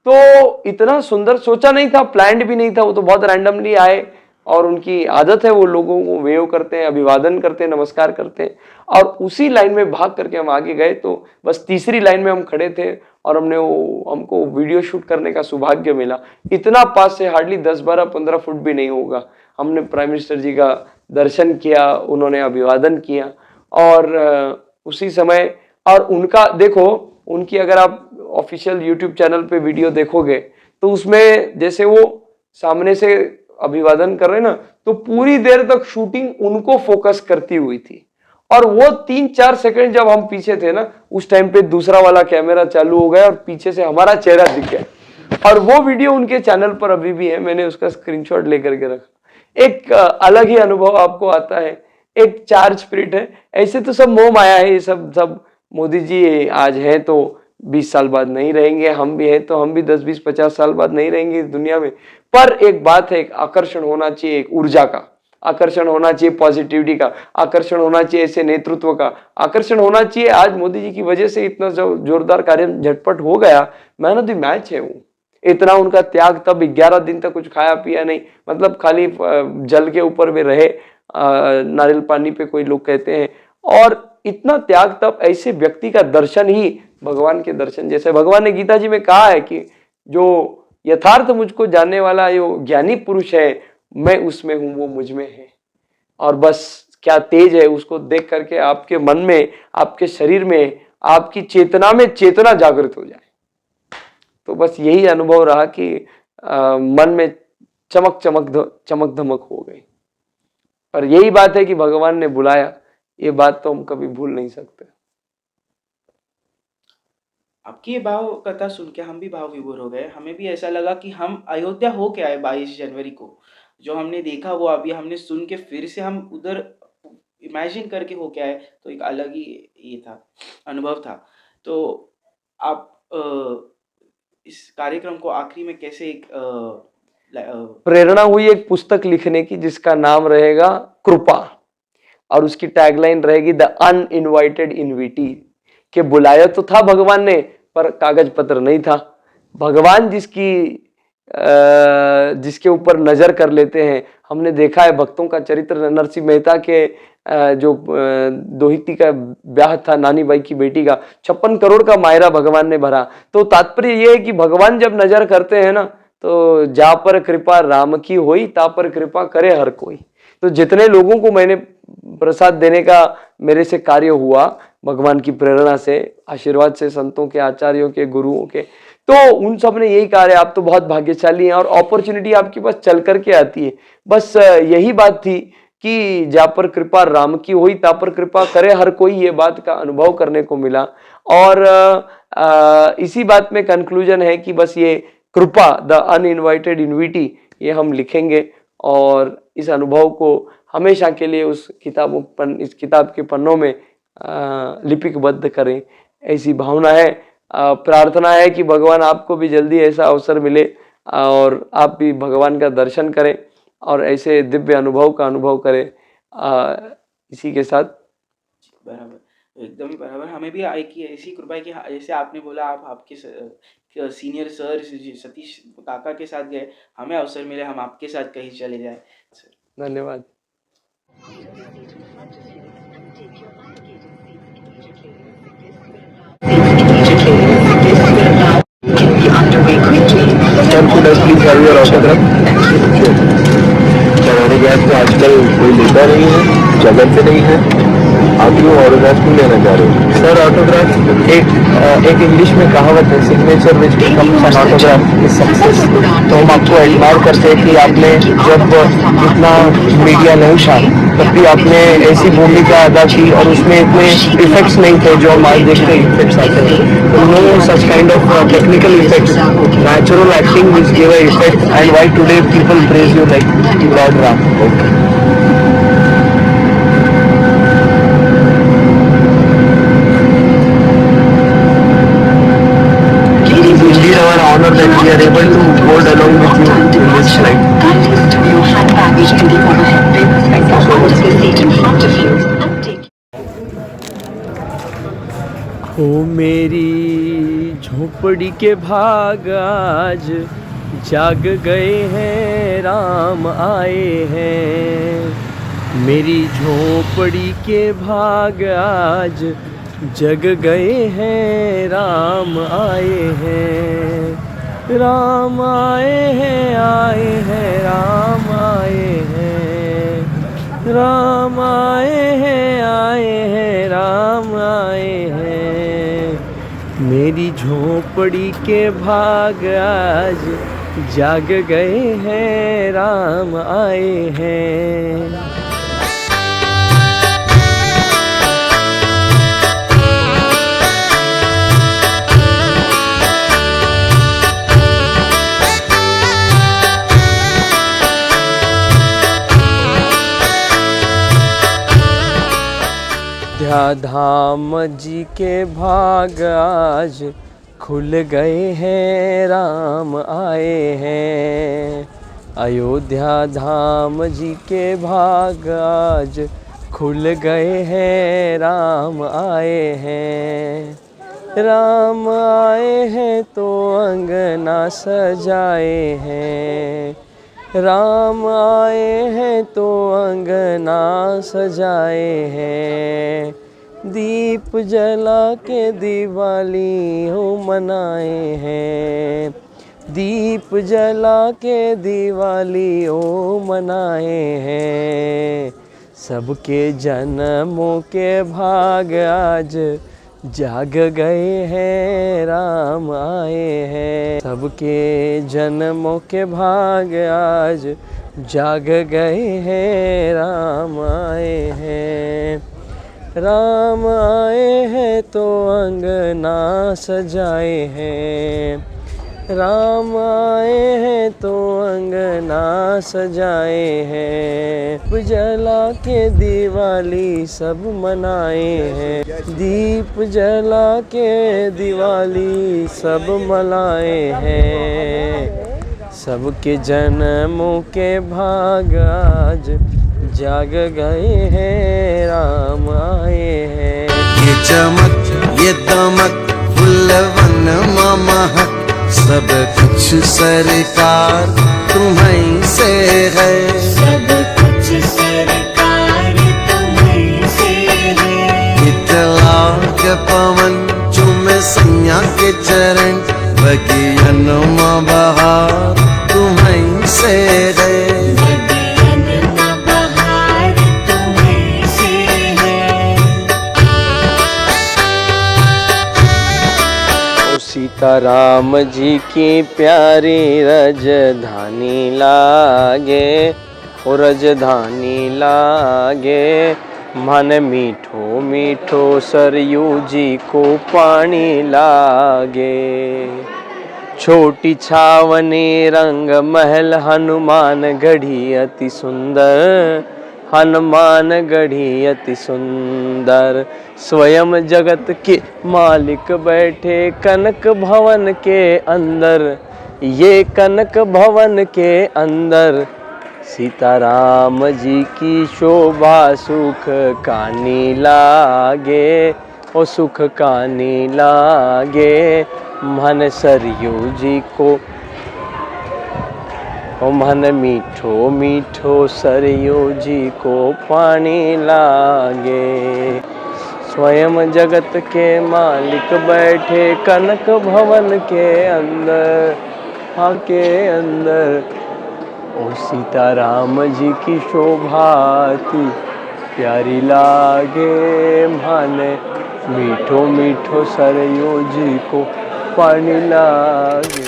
तो इतना सुंदर सोचा नहीं था, प्लान्ड भी नहीं था, वो तो बहुत रैंडमली आए और उनकी आदत है वो लोगों को वेव करते हैं, अभिवादन करते हैं, नमस्कार करते हैं और उसी लाइन में भाग करके हम आगे गए। तो बस तीसरी लाइन में हम खड़े थे और हमको वीडियो शूट करने का सौभाग्य मिला। इतना पास से हार्डली 10-12-15 फुट भी नहीं होगा। हमने प्राइम मिनिस्टर जी का दर्शन किया, उन्होंने अभिवादन किया और उसी समय और उनका देखो, उनकी अगर आप ऑफिशियल यूट्यूब चैनल पे वीडियो देखोगे तो उसमें जैसे वो सामने से अभिवादन कर रहे ना, तो पूरी देर तक शूटिंग उनको फोकस करती हुई थी और वो 3-4 सेकंड जब हम पीछे थे ना, उस टाइम पे दूसरा वाला कैमरा चालू हो गया और पीछे से हमारा चेहरा दिख गया और वो वीडियो उनके चैनल पर अभी भी है, मैंने उसका स्क्रीनशॉट लेकर के रखा। एक अलग ही अनुभव आपको आता है, एक चार्ज स्पिरिट है। ऐसे तो सब मोह माया है, ये सब मोदी जी आज हैं तो 20 साल बाद नहीं रहेंगे, हम भी हैं तो हम भी 10-20-50 साल बाद नहीं रहेंगे इस दुनिया में। पर एक बात है, एक आकर्षण होना चाहिए, एक ऊर्जा का आकर्षण होना चाहिए, पॉजिटिविटी का आकर्षण होना चाहिए, ऐसे नेतृत्व का आकर्षण होना चाहिए। आज मोदी जी की वजह से इतना जोरदार कार्य झटपट हो गया, मैन ऑफ द मैच है वो। इतना उनका त्याग, तब 11 दिन तक कुछ खाया पिया नहीं, मतलब खाली जल के ऊपर भी रहे, नारियल पानी पे कोई लोग कहते हैं, और इतना त्याग तब ऐसे व्यक्ति का दर्शन ही भगवान के दर्शन जैसे। भगवान ने गीता जी में कहा है कि जो यथार्थ मुझको जानने वाला जो ज्ञानी पुरुष है, मैं उसमें हूं, वो मुझ में है। और बस क्या तेज है उसको देख करके आपके मन में, आपके शरीर में, आपकी चेतना में चेतना जागृत हो जाए। तो बस यही अनुभव रहा कि मन में चमक धमक हो गई। पर यही बात है कि भगवान ने बुलाया, ये बात तो हम कभी भूल नहीं सकते। आपकी ये भाव कथा सुन के हम भी भाव विभोर हो गए। हमें भी ऐसा लगा कि हम अयोध्या हो के आए 22 जनवरी को। जो हमने देखा वो अभी हमने सुन के फिर से हम उधर इमेजिन करके हो के आए, तो एक अलग ही ये था, अनुभव था। तो आप इस कार्यक्रम को आखिरी में कैसे एक प्रेरणा हुई एक पुस्तक लिखने की जिसका नाम रहेगा कृपा, और उसकी टैगलाइन रहेगी द अनइनवाइटेड इनविटी, के बुलाया तो था भगवान ने पर कागज पत्र नहीं था। भगवान जिसके ऊपर नजर कर लेते हैं, हमने देखा है भक्तों का चरित्र। नरसिंह मेहता के जो दोहिती का ब्याह था, नानी बाई की बेटी का, 56 करोड़ का मायरा भगवान ने भरा। तो तात्पर्य ये है कि भगवान जब नजर करते हैं ना, तो जा पर कृपा राम की होई, ता पर कृपा करे हर कोई। तो जितने लोगों को मैंने प्रसाद देने का मेरे से कार्य हुआ, भगवान की प्रेरणा से, आशीर्वाद से, संतों के, आचार्यों के, गुरुओं के, तो उन सब ने यही कहा है आप तो बहुत भाग्यशाली हैं और अपॉर्चुनिटी आपके पास चल करके आती है। बस यही बात थी कि जा पर कृपा राम की हुई, ता पर कृपा करे हर कोई, ये बात का अनुभव करने को मिला। और इसी बात में कंक्लूजन है कि बस ये कृपा द अनइनवाइटेड इनविटी, ये हम लिखेंगे और इस अनुभव को हमेशा के लिए इस किताब के पन्नों में लिपिबद्ध करें, ऐसी भावना है। प्रार्थना है कि भगवान आपको भी जल्दी ऐसा अवसर मिले और आप भी भगवान का दर्शन करें और ऐसे दिव्य अनुभव का अनुभव करें। इसी के साथ बराबर, एकदम ही बराबर। हमें भी की ऐसी कृपा है कि जैसे आपने बोला आप आपके सीनियर सर सतीश काका के साथ गए, हमें अवसर मिले हम आपके साथ कहीं चले जाए। धन्यवाद। Sir, could I please have your autograph? हमारे गैस तो आजकल कोई लेता नहीं है, जगह से नहीं है, आप क्यों ऑटोग्राफ क्यों लेना चाह रहे हो? सर ऑटोग्राफ एक इंग्लिश में कहावत है, signature which becomes N autograph is success. तो हम आपको एडमायर करते हैं कि आपने जब इतना मीडिया नहीं था तब भी आपने ऐसी भूमिका अदा की और उसमें इतने इफेक्ट्स नहीं थे जो हम आज देखते हैं इफेक्ट्स आते हैं। No such kind of technical effects, natural acting which give a effect, and why today people praise you like Lord Ram. Okay. It is indeed our honor that we are able to board along with you in this flight. Kindly store your hand baggage in the overhead bin and go on to the seat in front of you and take. ओ मेरी झोपड़ी के भाग आज जाग गए हैं, राम आए हैं। मेरी झोपड़ी के भाग आज जग गए हैं, राम आए हैं। राम आए हैं, आए हैं, राम आए हैं। राम आए हैं, आए हैं, राम आए हैं। मेरी झोपड़ी के भाग आज जाग गए हैं, राम आए हैं। धाम जी के भाग आज खुल गए हैं, राम आए हैं। अयोध्या धाम जी के भाग आज खुल गए हैं, राम आए हैं। राम आए हैं तो अंगना सजाए हैं। राम आए हैं तो अंगना सजाए हैं। दीप जला के दिवाली हो मनाए हैं। दीप जला के दिवाली हो मनाए हैं। सबके जन्मों के भाग आज जाग गए हैं, राम आए हैं। सबके जन्मों के भाग आज जाग गए हैं, राम आए हैं। राम आए हैं तो अंगना सजाए हैं। राम आए हैं तो अंगना सजाए हैं। दीप जला के दिवाली सब मनाए हैं। दीप जला के दिवाली सब मनाए हैं। सबके जन्मों के भाग आज जाग गए हैं, राम आए हैं। ये चमक ये दमक फुलवन महक सब कुछ सरकार तुम्हीं से है। सब कुछ सरकार तुम्हीं से है। इतला के पवन चुमे सैया के चरण बगियन में बहार तुम्हीं से है। बगियन में बहार तुम्हीं से है। सीताराम जी की प्यारी रजधानी लागे, ओ रजधानी लागे। मन मीठो मीठो सरयू जी को पानी लागे। छोटी छावनी रंग महल हनुमान गढ़ी अति सुंदर। हनुमान गढ़ी अति सुंदर। स्वयं जगत के मालिक बैठे कनक भवन के अंदर। ये कनक भवन के अंदर सीताराम जी की शोभा सुख कानी लागे, ओ सुख कानी लागे। मन सरयू जी को ओ मन मीठो मीठो सरयू जी को पानी लागे। स्वयं जगत के मालिक बैठे कनक भवन के अंदर, हाँ के अंदर। ओ सीताराम जी की शोभाती प्यारी लागे माने, मीठो मीठो सरयू जी को पानी लागे।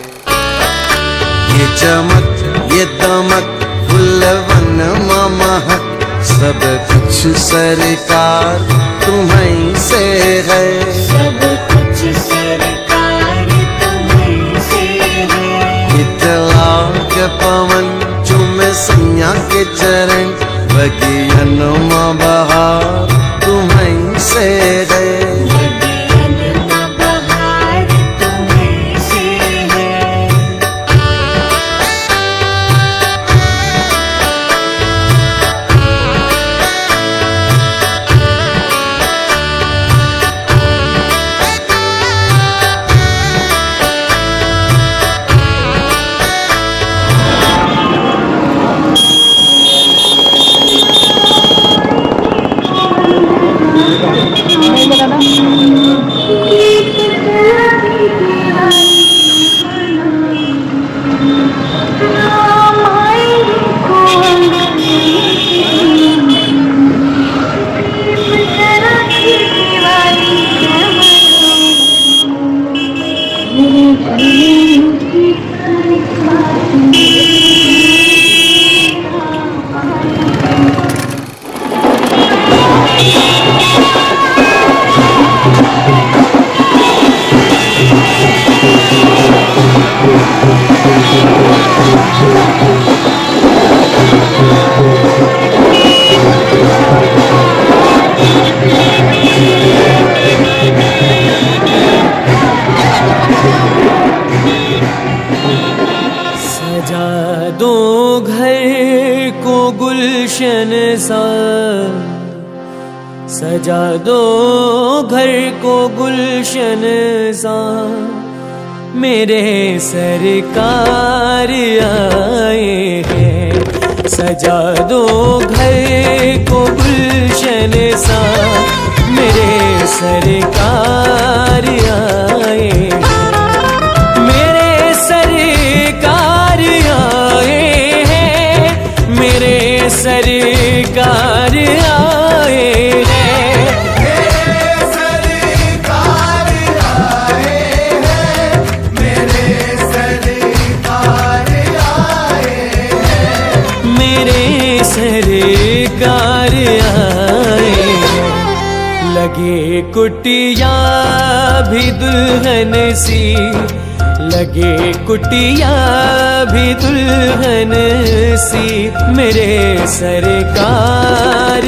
ये चमक ये दमक फुलवन महक, सब कुछ सरकार तुम्हीं से है। सब कुछ सरकार तुम्हीं से है। इतला के पवन चुमे सैया के चरण, बगियन में बहार तुम्हीं से है। बगियन में बहार तुम्हीं से है। सजा दो घर को गुलशन सा, सजा दो घर को गुलशन सा, मेरे सरकार आए हैं। सजा दो घर को गुलशन सा, मेरे सरकार आए हैं। मेरे सरकार आए हैं, मेरे सरकार आए हैं। मेरे सरकार आए हैं। लगे कुटिया भी दुल्हन सी, लगे कुटिया भी दुल्हन सी, मेरे सरकार